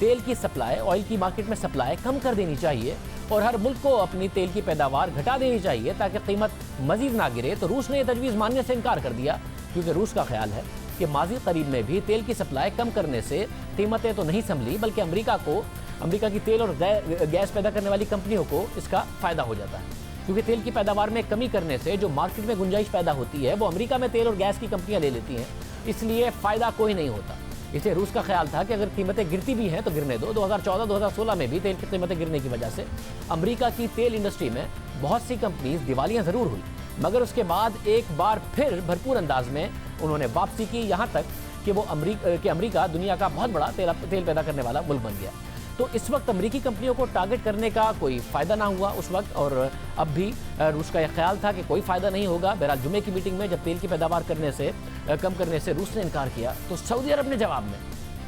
तेल की सप्लाई, ऑयल की मार्केट में सप्लाई कम कर देनी चाहिए और हर मुल्क को अपनी तेल की पैदावार घटा देनी चाहिए ताकि कीमत मजीद ना गिरे। तो रूस ने यह तजवीज़ मानने से इनकार कर दिया, क्योंकि रूस का ख्याल है कि माजी करीब में भी तेल की सप्लाई कम करने से कीमतें तो नहीं संभली, बल्कि अमेरिका की तेल और गैस पैदा करने वाली कंपनियों को इसका फ़ायदा हो जाता है। क्योंकि तेल की पैदावार में कमी करने से जो मार्केट में गुंजाइश पैदा होती है वो अमेरिका में तेल और गैस की कंपनियां ले लेती हैं, इसलिए फ़ायदा कोई नहीं होता। इसलिए रूस का ख्याल था कि अगर कीमतें गिरती भी हैं तो गिरने दो। 2014-2016 में भी तेल की कीमतें गिरने की वजह से अमेरिका की तेल इंडस्ट्री में बहुत सी कंपनीज दिवालियां ज़रूर हुई, मगर उसके बाद एक बार फिर भरपूर अंदाज में उन्होंने वापसी की, यहाँ तक कि अमेरिका दुनिया का बहुत बड़ा तेल पैदा करने वाला मुल्क बन गया। तो इस वक्त अमेरिकी कंपनियों को टारगेट करने का कोई फ़ायदा ना हुआ उस वक्त, और अब भी रूस का यह ख्याल था कि कोई फ़ायदा नहीं होगा। बहरहाल जुमे की मीटिंग में जब तेल की पैदावार कम करने से रूस ने इनकार किया, तो सऊदी अरब ने जवाब में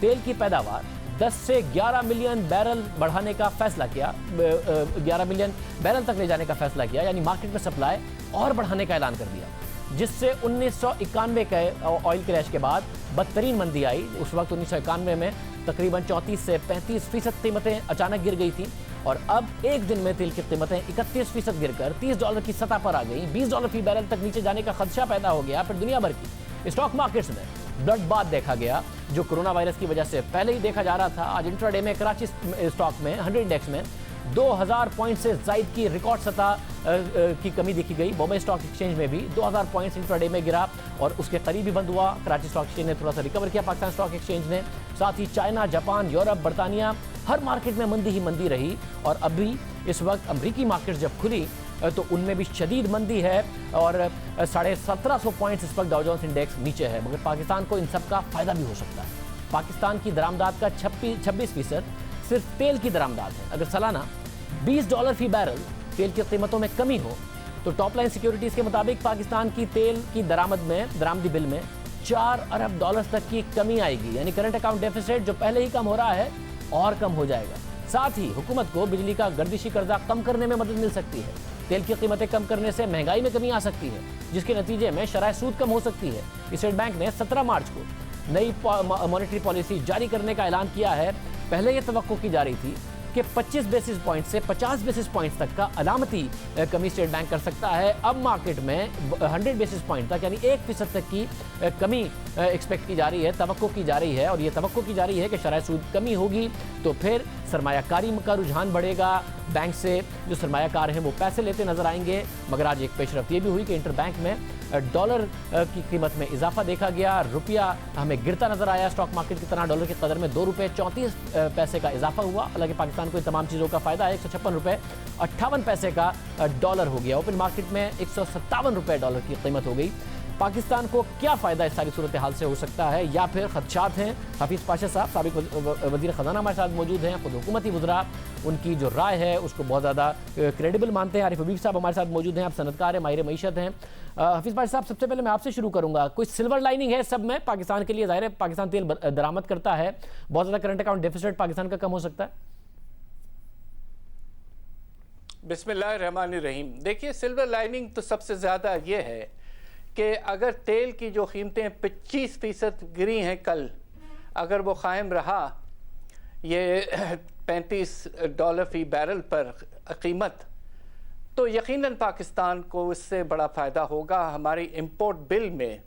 तेल की पैदावार 10 से 11 मिलियन बैरल बढ़ाने का फैसला किया, 11 मिलियन बैरल तक ले जाने का फैसला किया, यानी मार्केट में सप्लाई और बढ़ाने का ऐलान कर दिया, जिससे 1991 के ऑयल क्रैश के बाद बदतरीन मंदी आई। उस वक्त 1991 में तकरीबन 34 से 35% कीमतें अचानक गिर गई थी, और अब एक दिन में तेल की कीमतें 31% गिरकर $30 की सतह पर आ गई। $20 फी बैरल तक नीचे जाने का खदशा पैदा हो गया। फिर दुनिया भर की स्टॉक मार्केट्स में ब्लडबाथ देखा गया, जो कोरोना वायरस की वजह से पहले ही देखा जा रहा था। आज इंट्राडे में कराची स्टॉक में 100 इंडेक्स में 2000 पॉइंट से जायद की रिकॉर्ड सतह की कमी देखी गई। बॉम्बे स्टॉक एक्सचेंज में भी 2000 पॉइंट्स इंट्राडे में गिरा और उसके करीब ही बंद हुआ। कराची स्टॉक एक्सचेंज ने थोड़ा सा रिकवर किया, पाकिस्तान स्टॉक एक्सचेंज ने। साथ ही चाइना, जापान, यूरोप, बरतानिया, हर मार्केट में मंदी ही मंदी रही। और अभी इस वक्त अमरीकी मार्केट जब खुली तो उनमें भी शदीद मंदी है और 1750 पॉइंट्स इस वक्त डाउ जोन्स इंडेक्स नीचे है। मगर पाकिस्तान को इन सब का फ़ायदा भी हो सकता है। पाकिस्तान की दरामदात का 26% सिर्फ तेल की दरामदात है। अगर सालाना $20 फी बैरल तेल की कीमतों में कमी हो तो टॉप लाइन सिक्योरिटीज़ के मुताबिक पाकिस्तान की तेल की दरामदी बिल में $4 अरब तक की कमी आएगी। यानी करंट अकाउंट डेफिसिट जो पहले ही कम हो रहा है और कम हो जाएगा। साथ ही हुकूमत को बिजली का गर्दिशी कर्जा कम करने में मदद मिल सकती है। तेल की कीमतें कम करने से महंगाई में कमी आ सकती है, जिसके नतीजे में शरह सूद कम हो सकती है। स्टेट बैंक ने 17 मार्च को नई मॉनेटरी पॉलिसी जारी करने का ऐलान किया है। पहले यह तवक्को की जा रही थी कि 25 बेसिस पॉइंट से 50 बेसिस पॉइंट्स तक का अलामती कमी स्टेट बैंक कर सकता है। अब मार्केट में 100 बेसिस पॉइंट तक यानी 1% तक की कमी एक्सपेक्ट की जा रही है, तवक्को की जा रही है। और ये तवक्को की जा रही है कि शरह सूद कमी होगी तो फिर सरमायाकारी का रुझान बढ़ेगा। बैंक से जो सरमायाकार हैं वो पैसे लेते नजर आएंगे। मगर आज एक पेशरफ्त ये भी हुई कि इंटर बैंक में डॉलर की कीमत में इजाफा देखा गया। रुपया हमें गिरता नजर आया। स्टॉक मार्केट की तरह डॉलर की कदर में ₹2.34 का इजाफा हुआ। हालांकि पाकिस्तान को इन तमाम चीज़ों का फायदा है। ₹156.58 का डॉलर हो गया। ओपन मार्केट में $157 डॉलर की कीमत हो गई। पाकिस्तान को क्या फ़ायदा इस सारी सूरत हाल से हो सकता है या फिर खदशात हैं? हफीज़ पाशा साहब साबिक वज़ीर ख़जाना हमारे साथ मौजूद हैं, खुद हुकूमती वज़रा, उनकी जो राय है उसको बहुत ज़्यादा क्रेडिबल मानते हैं। आरिफ हबीब साहब हमारे साथ मौजूद हैं, आप सनतकार हैं, माहिर मईशत हैं। हफीज़ पाशा साहब, सबसे पहले मैं आपसे शुरू करूँगा, कोई सिल्वर लाइनिंग है सब में पाकिस्तान के लिए? ज़ाहिर है पाकिस्तान तेल दरामद करता है, बहुत ज़्यादा करंट अकाउंट डेफिसिट पाकिस्तान का कम हो सकता है। बिस्मिल्लाहिर्रहमानिर्रहीम। देखिए, सिल्वर लाइनिंग तो सबसे ज़्यादा ये है कि अगर तेल की जो कीमतें 25% गिरी हैं कल, अगर वो क़ायम रहा ये $35 फ़ी बैरल पर कीमत, तो यकीनन पाकिस्तान को इससे बड़ा फ़ायदा होगा। हमारी इंपोर्ट बिल में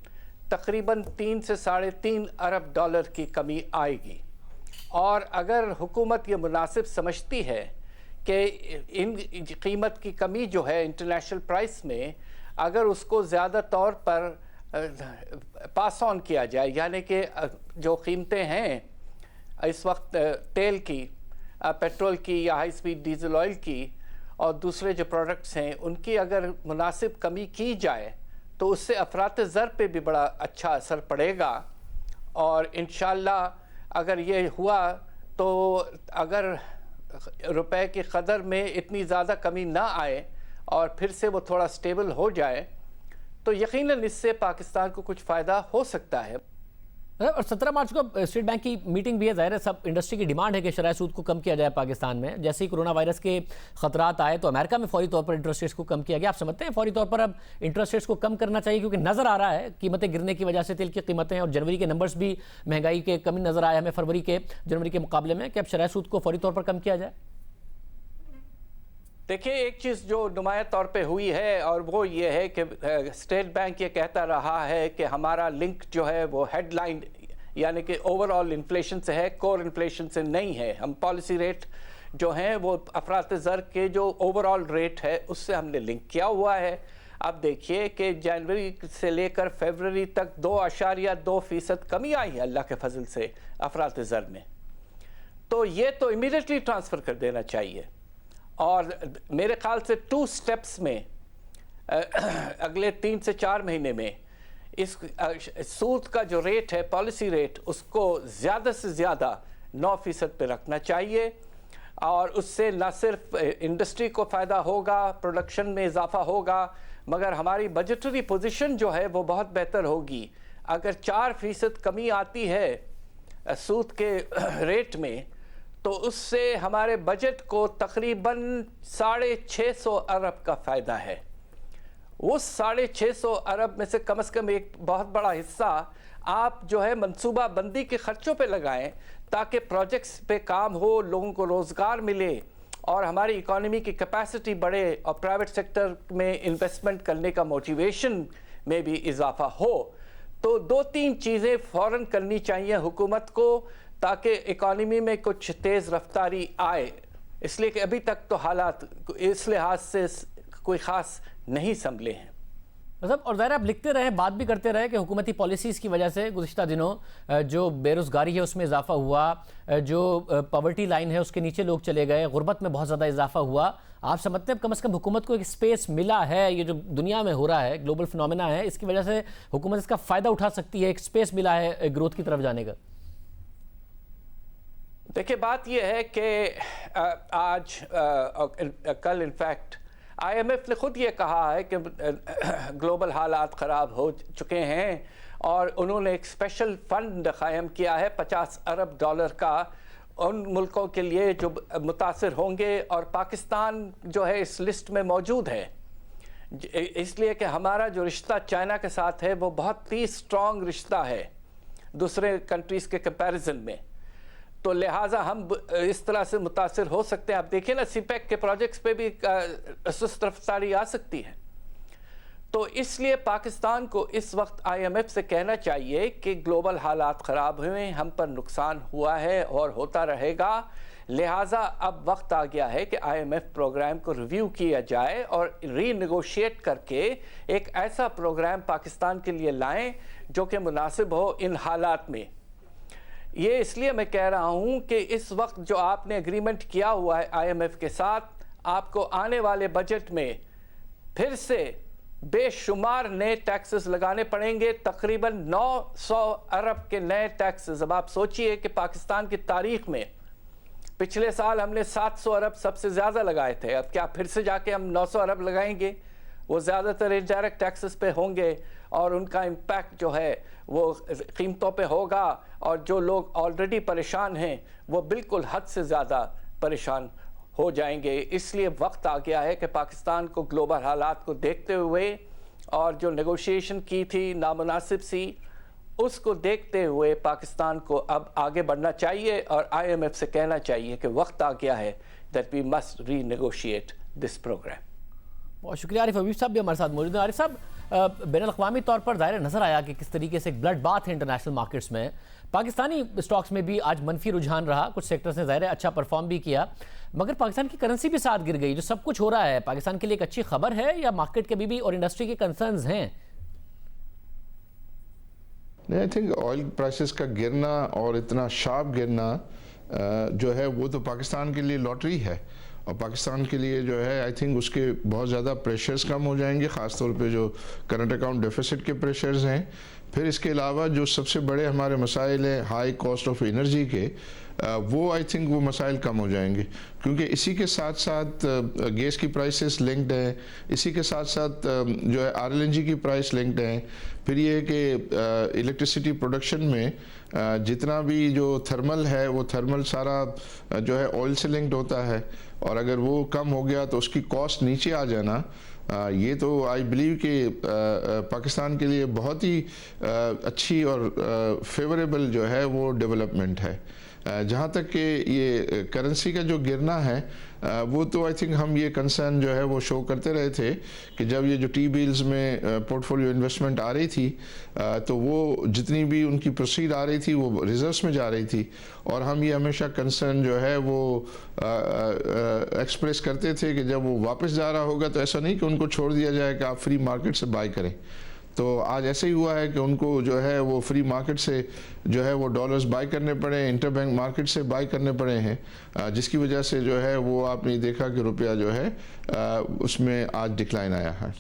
तकरीबन 3 से $3.5 अरब की कमी आएगी। और अगर हुकूमत ये मुनासिब समझती है कि इन कीमत की कमी जो है इंटरनेशनल प्राइस में, अगर उसको ज़्यादा तौर पर पास ऑन किया जाए, यानी कि जो कीमतें हैं इस वक्त तेल की, पेट्रोल की या हाई स्पीड डीजल ऑयल की और दूसरे जो प्रोडक्ट्स हैं उनकी अगर मुनासिब कमी की जाए तो उससे अफरात ज़र पे भी बड़ा अच्छा असर पड़ेगा। और इंशाअल्लाह अगर ये हुआ तो अगर रुपए की कदर में इतनी ज़्यादा कमी ना आए और फिर से वो थोड़ा स्टेबल हो जाए तो यकीनन इससे पाकिस्तान को कुछ फ़ायदा हो सकता है। और 17 मार्च को स्टेट बैंक की मीटिंग भी है। जाहिर है सब इंडस्ट्री की डिमांड है कि शरह सूद को कम किया जाए पाकिस्तान में। जैसे ही कोरोना वायरस के खतरात आए तो अमेरिका में फौरी तौर पर इंटरेस्ट रेट्स को कम किया गया। आप समझते हैं फौरी तौर पर अब इंटरेस्ट रेट्स को कम करना चाहिए, क्योंकि नजर आ रहा है कीमतें गिरने की वजह से तेल की कीमतें, और जनवरी के नंबर्स भी महंगाई के कमी नजर आए हमें फरवरी के जनवरी के मुकाबले में, कि अब शरह सूद को फौरी तौर पर कम किया जाए। देखिए, एक चीज़ जो नुमाया तौर पे हुई है और वो ये है कि स्टेट बैंक ये कहता रहा है कि हमारा लिंक जो है वो हेडलाइन यानी कि ओवरऑल इन्फ्लेशन से है, कोर इन्फ्लेशन से नहीं है। हम पॉलिसी रेट जो हैं वो अफरात ज़र के जो ओवरऑल रेट है उससे हमने लिंक किया हुआ है। अब देखिए कि जनवरी से लेकर फरवरी तक 2.2% कमी आई है अल्लाह के फजल से अफरात ज़र में। तो ये तो इमीडिएटली ट्रांसफ़र कर देना चाहिए, और मेरे ख्याल से 2 स्टेप्स में अगले 3 से 4 महीने में इस सूद का जो रेट है, पॉलिसी रेट, उसको ज़्यादा से ज़्यादा 9% पे रखना चाहिए। और उससे न सिर्फ इंडस्ट्री को फ़ायदा होगा, प्रोडक्शन में इजाफा होगा, मगर हमारी बजटरी पोजीशन जो है वो बहुत बेहतर होगी। अगर 4% कमी आती है सूद के रेट में, तो उससे हमारे बजट को तकरीबन 650 अरब का फ़ायदा है। उस 650 अरब में से कम एक बहुत बड़ा हिस्सा आप जो है मंसूबा बंदी के खर्चों पे लगाएं, ताकि प्रोजेक्ट्स पे काम हो, लोगों को रोज़गार मिले और हमारी इकोनॉमी की कैपेसिटी बढ़े और प्राइवेट सेक्टर में इन्वेस्टमेंट करने का मोटिवेशन में भी इजाफा हो। तो 2-3 चीज़ें फ़ौरन करनी चाहिए हुकूमत को, ताकि इकोनॉमी में कुछ तेज़ रफ्तारी आए। इसलिए कि अभी तक तो हालात इस लिहाज से कोई ख़ास नहीं संभले हैं। मतलब और ज़ाहिर आप लिखते रहे, बात भी करते रहे कि हुकूमती पॉलिसीज़ की वजह से गुज़िश्ता दिनों जो बेरोज़गारी है उसमें इजाफा हुआ, जो पॉवर्टी लाइन है उसके नीचे लोग चले गए, गुर्बत में बहुत ज़्यादा इजाफा हुआ। आप समझते हैं कम से कम हुकूमत को एक स्पेस मिला है, ये जो दुनिया में हो रहा है ग्लोबल फिनोमेना है, इसकी वजह से हुकूमत इसका फ़ायदा उठा सकती है, एक स्पेस मिला है ग्रोथ की तरफ जाने का? देखिए, बात यह है कि आज कल इनफैक्ट IMF ने ख़ुद ये कहा है कि ग्लोबल हालात ख़राब हो चुके हैं, और उन्होंने एक स्पेशल फ़ंड क़ायम किया है $50 अरब का उन मुल्कों के लिए जो मुतासिर होंगे, और पाकिस्तान जो है इस लिस्ट में मौजूद है। इसलिए कि हमारा जो रिश्ता चाइना के साथ है वो बहुत ही स्ट्रॉन्ग रिश्ता है दूसरे कंट्रीज़ के कंपैरिजन में। तो लिहाजा हम इस तरह से मुतासिर हो सकते हैं। आप देखिए ना, सीपेक के प्रोजेक्ट्स पे भी सुस्त रफ्तारी आ सकती है। तो इसलिए पाकिस्तान को इस वक्त IMF से कहना चाहिए कि ग्लोबल हालात ख़राब हुए, हम पर नुकसान हुआ है और होता रहेगा, लिहाजा अब वक्त आ गया है कि IMF प्रोग्राम को रिव्यू किया जाए और रीनेगोशिएट करके एक ऐसा प्रोग्राम पाकिस्तान के लिए लाएं जो कि मुनासिब हो इन हालात में। ये इसलिए मैं कह रहा हूँ कि इस वक्त जो आपने एग्रीमेंट किया हुआ है IMF के साथ, आपको आने वाले बजट में फिर से बेशुमार नए टैक्सेस लगाने पड़ेंगे, तकरीबन 900 अरब के नए टैक्सेस। अब आप सोचिए कि पाकिस्तान की तारीख में पिछले साल हमने 700 अरब सबसे ज़्यादा लगाए थे, अब क्या फिर से जाके हम 900 अरब लगाएंगे? वो ज़्यादातर इनडायरेक्ट टैक्सेस पे होंगे और उनका इम्पैक्ट जो है वो कीमतों पे होगा, और जो लोग ऑलरेडी परेशान हैं वो बिल्कुल हद से ज़्यादा परेशान हो जाएंगे। इसलिए वक्त आ गया है कि पाकिस्तान को ग्लोबल हालात को देखते हुए और जो नेगोशिएशन की थी नामुनासिब सी, उसको देखते हुए पाकिस्तान को अब आगे बढ़ना चाहिए और IMF से कहना चाहिए कि वक्त आ गया है that we must renegotiate this program. बहुत शुक्रिया। आरिफ हबीब साहब भी हमारे साथ मौजूद हैं। आरिफ साहब, बैनुल-अक़वामी तौर पर ज़ाहिर नज़र आया कि किस तरीके से एक ब्लड बाथ है इंटरनेशनल मार्केट्स में। पाकिस्तानी स्टॉक्स में भी आज मनफी रुझान रहा, कुछ सेक्टर्स ने ज़ाहिर अच्छा परफॉर्म भी किया, मगर पाकिस्तान की करेंसी भी साथ गिर गई। जो सब कुछ हो रहा है पाकिस्तान के लिए एक अच्छी खबर है या मार्केट के अभी भी और इंडस्ट्री के कंसर्न्स हैं? नहीं, आई थिंक ऑयल प्राइसेस का गिरना और इतना शार्प गिरना जो है वो तो पाकिस्तान के लिए लॉटरी है, और पाकिस्तान के लिए जो है आई थिंक उसके बहुत ज़्यादा प्रेशर्स कम हो जाएंगे, ख़ास तौर पे जो करंट अकाउंट डेफिसिट के प्रेशर्स हैं। फिर इसके अलावा जो सबसे बड़े हमारे मसाइल हैं हाई कॉस्ट ऑफ एनर्जी के, वो आई थिंक वो मसाइल कम हो जाएंगे, क्योंकि इसी के साथ साथ गैस की प्राइसेस लिंक्ड हैं, इसी के साथ साथ जो है RLNG की प्राइस लिंक्ड है। फिर ये है कि इलेक्ट्रिसिटी प्रोडक्शन में जितना भी जो थर्मल है वो थर्मल सारा जो है ऑयल से लिंक्ड होता है, और अगर वो कम हो गया तो उसकी कॉस्ट नीचे आ जाना, ये तो आई बिलीव कि पाकिस्तान के लिए बहुत ही अच्छी और फेवरेबल जो है वो डेवलपमेंट है। जहाँ तक कि ये करेंसी का जो गिरना है वो तो आई थिंक हम ये कंसर्न जो है वो शो करते रहे थे कि जब ये जो टी बिल्स में पोर्टफोलियो इन्वेस्टमेंट आ रही थी तो वो जितनी भी उनकी प्रोसीड आ रही थी वो रिजर्व्स में जा रही थी, और हम ये हमेशा कंसर्न जो है वो एक्सप्रेस करते थे कि जब वो वापस जा रहा होगा तो ऐसा नहीं कि उनको छोड़ दिया जाए कि आप फ्री मार्केट से बाय करें। तो आज ऐसे ही हुआ है कि उनको जो है वो फ्री मार्केट से जो है वो डॉलर्स बाय करने पड़े, इंटरबैंक मार्केट से बाय करने पड़े हैं, जिसकी वजह से जो है वो आपने देखा कि रुपया जो है उसमें आज डिक्लाइन आया है।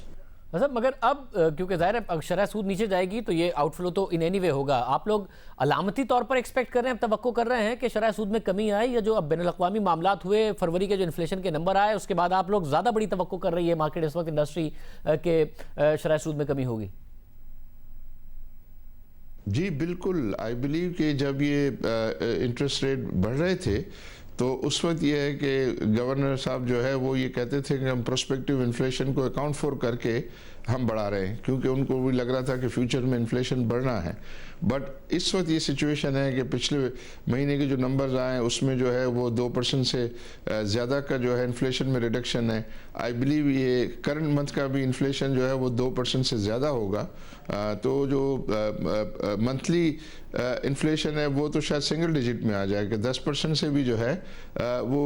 मतलब मगर अब क्योंकि ज़ाहिर है शरह सूद नीचे जाएगी तो ये आउटफ्लो तो इन एनी वे होगा। आप लोग अलामती तौर पर एक्सपेक्ट कर रहे हैं, तवक्को कर रहे हैं कि शरह सूद में कमी आए, या जो अब बैनुल-अक़वामी मामलात हुए, फरवरी के जो इन्फ्लेशन के नंबर आए उसके बाद आप लोग ज़्यादा बड़ी तवक्को कर रही है मार्केट इस वक्त इंडस्ट्री के शरह सूद में कमी होगी? जी बिल्कुल, आई बिलीव कि जब ये इंटरेस्ट रेट बढ़ रहे थे तो उस वक्त ये है कि गवर्नर साहब जो है वो ये कहते थे कि हम प्रोस्पेक्टिव इन्फ्लेशन को अकाउंट फॉर करके हम बढ़ा रहे हैं, क्योंकि उनको भी लग रहा था कि फ्यूचर में इन्फ्लेशन बढ़ना है। बट इस वक्त ये सिचुएशन है कि पिछले महीने के जो नंबर्स आए उसमें जो है वो 2% से ज़्यादा का जो है इन्फ्लेशन में रिडक्शन है। आई बिलीव ये करंट मंथ का भी इन्फ्लेशन जो है वो 2% से ज़्यादा होगा। तो जो मंथली इन्फ्लेशन है वो तो शायद सिंगल डिजिट में आ जाए कि 10% से भी जो है वो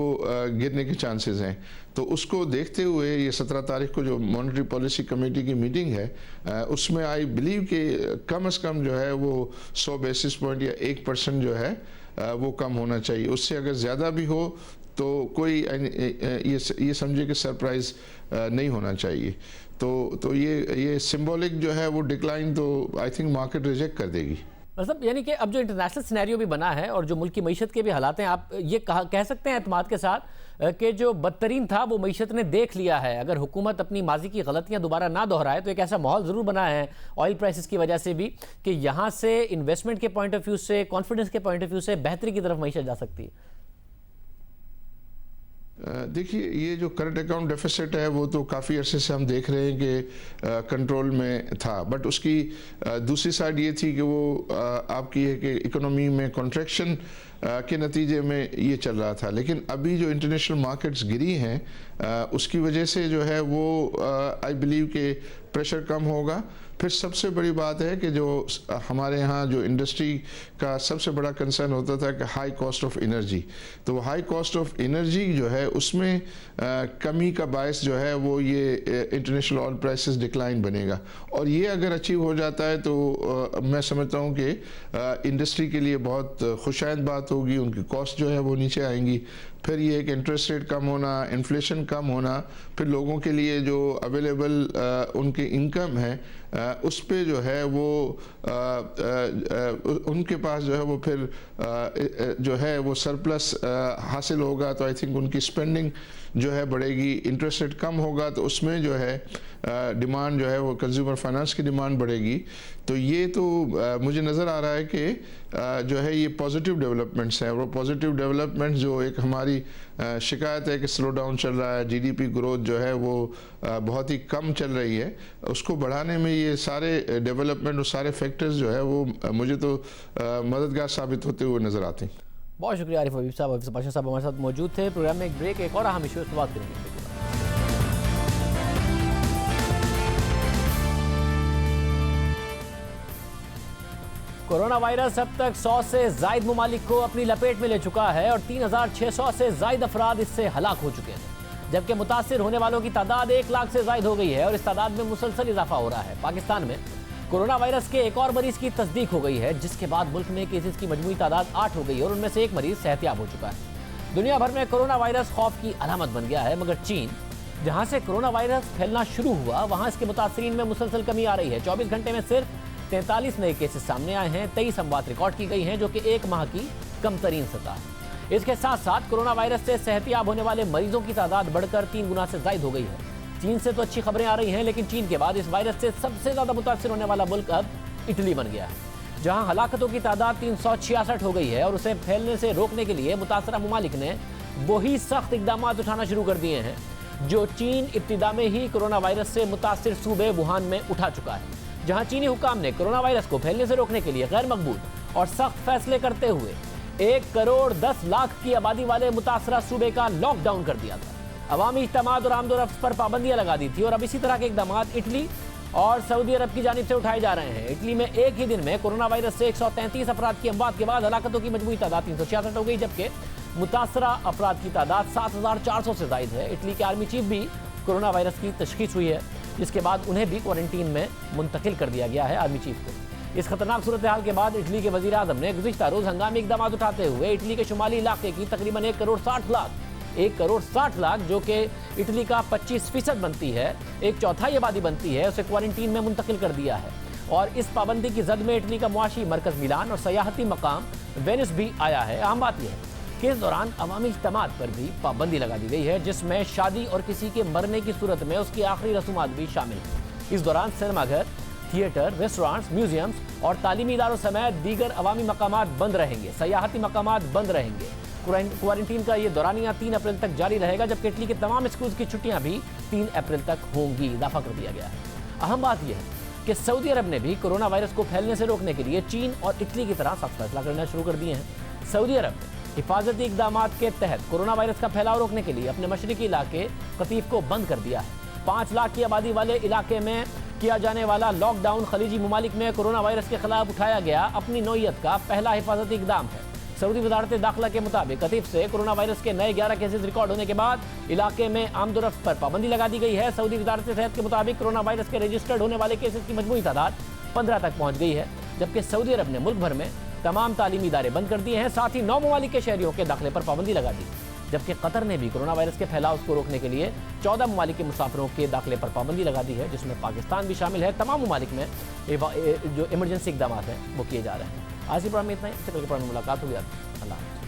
गिरने के चांसेस हैं। तो उसको देखते हुए ये 17 तारीख को जो मॉनेटरी पॉलिसी कमेटी की मीटिंग है उसमें आई बिलीव कि कम से कम जो है वो 100 बेसिस पॉइंट या 1% जो है वो कम होना चाहिए। उससे अगर ज़्यादा भी हो तो कोई ये समझे कि सरप्राइज नहीं होना चाहिए। तो ये सिंबॉलिक जो है वो डिक्लाइन तो आई थिंक मार्केट रिजेक्ट कर देगी। मतलब यानी कि अब जो इंटरनेशनल सिनेरियो भी बना है और जो मुल्क की मईशत के भी हालात हैं, आप ये कह सकते हैं एतमाद के साथ कि जो बदतरीन था वो मईशत ने देख लिया है। अगर हुकूमत अपनी माजी की गलतियां दोबारा ना दोहराए तो एक ऐसा माहौल ज़रूर बना है ऑयल प्राइसेस की वजह से भी कि यहाँ से इन्वेस्टमेंट के पॉइंट ऑफ व्यू से, कॉन्फिडेंस के पॉइंट ऑफ व्यू से बेहतरी की तरफ मईशत जा सकती है। देखिए ये जो करंट अकाउंट डेफिसिट है वो तो काफ़ी अरसे से हम देख रहे हैं कि कंट्रोल में था, बट उसकी दूसरी साइड ये थी कि वो आपकी है कि इकोनॉमी में कॉन्ट्रैक्शन के नतीजे में ये चल रहा था। लेकिन अभी जो इंटरनेशनल मार्केट्स गिरी हैं उसकी वजह से जो है वो आई बिलीव के प्रेशर कम होगा। फिर सबसे बड़ी बात है कि जो हमारे यहाँ जो इंडस्ट्री का सबसे बड़ा कंसर्न होता था कि हाई कॉस्ट ऑफ एनर्जी, तो हाई कॉस्ट ऑफ एनर्जी जो है उसमें कमी का बायस जो है वो ये इंटरनेशनल ऑयल प्राइसेस डिक्लाइन बनेगा। और ये अगर अचीव हो जाता है तो मैं समझता हूँ कि इंडस्ट्री के लिए बहुत खुशाइंद बात होगी, उनकी कॉस्ट जो है वो नीचे आएंगी। फिर ये एक इंटरेस्ट रेट कम होना, इन्फ्लेशन कम होना, फिर लोगों के लिए जो अवेलेबल उनके इनकम है उस पे जो है वो उनके पास जो है वो फिर जो है वो सरप्लस हासिल होगा, तो आई थिंक उनकी स्पेंडिंग जो है बढ़ेगी। इंटरेस्ट रेट कम होगा तो उसमें जो है डिमांड जो है वो कंज्यूमर फाइनेंस की डिमांड बढ़ेगी। तो ये तो मुझे नज़र आ रहा है कि जो है ये पॉजिटिव डेवलपमेंट्स हैं। और पॉजिटिव डेवलपमेंट जो एक हमारी शिकायत है कि स्लो डाउन चल रहा है, जीडीपी ग्रोथ जो है वो बहुत ही कम चल रही है, उसको बढ़ाने में ये सारे डेवलपमेंट और सारे फैक्टर्स जो है वो मुझे तो मददगार साबित होते हुए नज़र आते हैं। बहुत शुक्रिया आरिफ हबीब साहब। आरिफ बादशाह साहब हमारे साथ मौजूद थे। प्रोग्राम में एक ब्रेक, एक और अहम इशू से बात करेंगे। कोरोना वायरस अब तक 100 से जायद ममालिक को अपनी लपेट में ले चुका है और 3600 से जायद अफराद इससे हलाक हो चुके हैं, जबकि मुतासिर होने वालों की तादाद 1 लाख से जायद हो गई है और इस तादाद में मुसलसल इजाफा हो रहा है। पाकिस्तान में कोरोना वायरस के एक और मरीज की तस्दीक हो गई है, जिसके बाद मुल्क में केसेस की मजमूई तादाद 8 हो गई है और उनमें से एक मरीज सेहतियाब हो चुका है। दुनिया भर में कोरोना वायरस खौफ की अलामत बन गया है, मगर चीन जहां से कोरोना वायरस फैलना शुरू हुआ वहां इसके मुतासरीन में मुसलसल कमी आ रही है। 24 घंटे में सिर्फ 43 नए केसेस सामने आए हैं, 23 अमवात रिकॉर्ड की गई हैं, जो कि एक माह की कम तरीन सतह है। इसके साथ साथ कोरोना वायरस से सेहतियाब होने वाले मरीजों की तादाद बढ़कर 3 गुना से ज्यादा हो गई है। चीन से तो अच्छी खबरें आ रही हैं, लेकिन चीन के बाद इस वायरस से सबसे ज्यादा मुतासिर होने वाला मुल्क अब इटली बन गया है, जहां हलाकतों की तादाद 366 हो गई है और उसे फैलने से रोकने के लिए मुतासरा ममालिक ने वही सख्त इकदाम उठाना शुरू कर दिए हैं जो चीन इब्तिदा में ही कोरोना वायरस से मुतासिर सूबे वुहान में उठा चुका है, जहां चीनी हुकाम ने कोरोना वायरस को फैलने से रोकने के लिए गैर मकबूल और सख्त फैसले करते हुए 1 करोड़ 10 लाख की आबादी वाले मुतासरा सूबे का लॉकडाउन कर दिया था। अवामी इज्तिमात और आमदोरफ्त पर पाबंदियां लगा दी थी और अब इसी तरह के इकदाम इटली और सऊदी अरब की जानिब से उठाए जा रहे हैं। इटली में एक ही दिन में कोरोना वायरस से 133 अफराद की अमवात के बाद हलाकतों की मजमूई तादाद 366 हो गई, जबकि मुतासरा अफराद की तादाद 7400 से ज्यादा है। इटली के आर्मी चीफ भी कोरोना वायरस की तशखीस हुई है, जिसके बाद उन्हें भी क्वारंटीन में मुंतकिल कर दिया गया है आर्मी चीफ को। इस खतरनाक सूरत हाल के बाद इटली के वजीर आजम ने गुज़िश्ता रोज हंगामी इकदाम उठाते हुए इटली के शुमाली इलाके की तकरीबन 1 करोड़ 60 लाख जो कि इटली का 25% बनती है, 1/4 आबादी बनती है, उसे क्वारंटीन में मुंतकिल कर दिया है। और इस पाबंदी की जद में इटली का मुआशी मरकज मिलान और सयाहती मकाम वेनिस भी आया है। अहम बात यह है कि इस दौरान अवामी इज्तिमात पर भी पाबंदी लगा दी गई है, जिसमें शादी और किसी के मरने की सूरत में उसकी आखिरी रसूमात भी शामिल है। इस दौरान सिनेमाघर, थिएटर, रेस्टोरेंट्स, म्यूजियम्स और तालीमी इदारों समेत दीगर अवामी मकामात बंद रहेंगे, सयाहती मकामात बंद रहेंगे। क्वारंटीन का ये दौरानिया 3 अप्रैल तक जारी रहेगा, जबकि इटली के तमाम स्कूल की छुट्टियां भी 3 अप्रैल तक होंगी, इजाफा कर दिया गया है। अहम बात यह है कि सऊदी अरब ने भी कोरोना वायरस को फैलने से रोकने के लिए चीन और इटली की तरह सख्त फैसला करना शुरू कर दिए हैं। सऊदी अरब ने हिफाजती इकदाम के तहत कोरोना वायरस का फैलाव रोकने के लिए अपने मशरकी इलाके कतीफ को बंद कर दिया है। 5 लाख की आबादी वाले इलाके में किया जाने वाला लॉकडाउन खलीजी ममालिक में कोरोना वायरस के खिलाफ उठाया गया अपनी नौइयत का पहला हिफाजती इकदाम है। सऊदी वजारत दाखिला के मुताबिक कतीफ से कोरोना वायरस के नए 11 केसेस रिकॉर्ड होने के बाद इलाके में आमदोरफ्त पर पाबंदी लगा दी गई है। सऊदी वजारत सेहत के मुताबिक कोरोना वायरस के रजिस्टर्ड होने वाले केसेस की मजमूई तादाद 15 तक पहुंच गई है, जबकि सऊदी अरब ने मुल्क भर में तमाम तालीमी इदारे बंद कर दिए हैं। साथ ही 9 ममालिक के शहरियों के दाखिले पर पाबंदी लगा दी, जबकि कतर ने भी कोरोना वायरस के फैलाव को रोकने के लिए 14 ममालिक के मुसाफिरों के दाखिले पर पाबंदी लगा दी है, जिसमें पाकिस्तान भी शामिल है। तमाम ममालिक में जो इमरजेंसी इकदाम हैं वो किए जा रहे हैं। आज ही प्रोग्राम में इतना ही, इससे कल के प्रोग्राम में मुलाकात होगी। अल्लाह।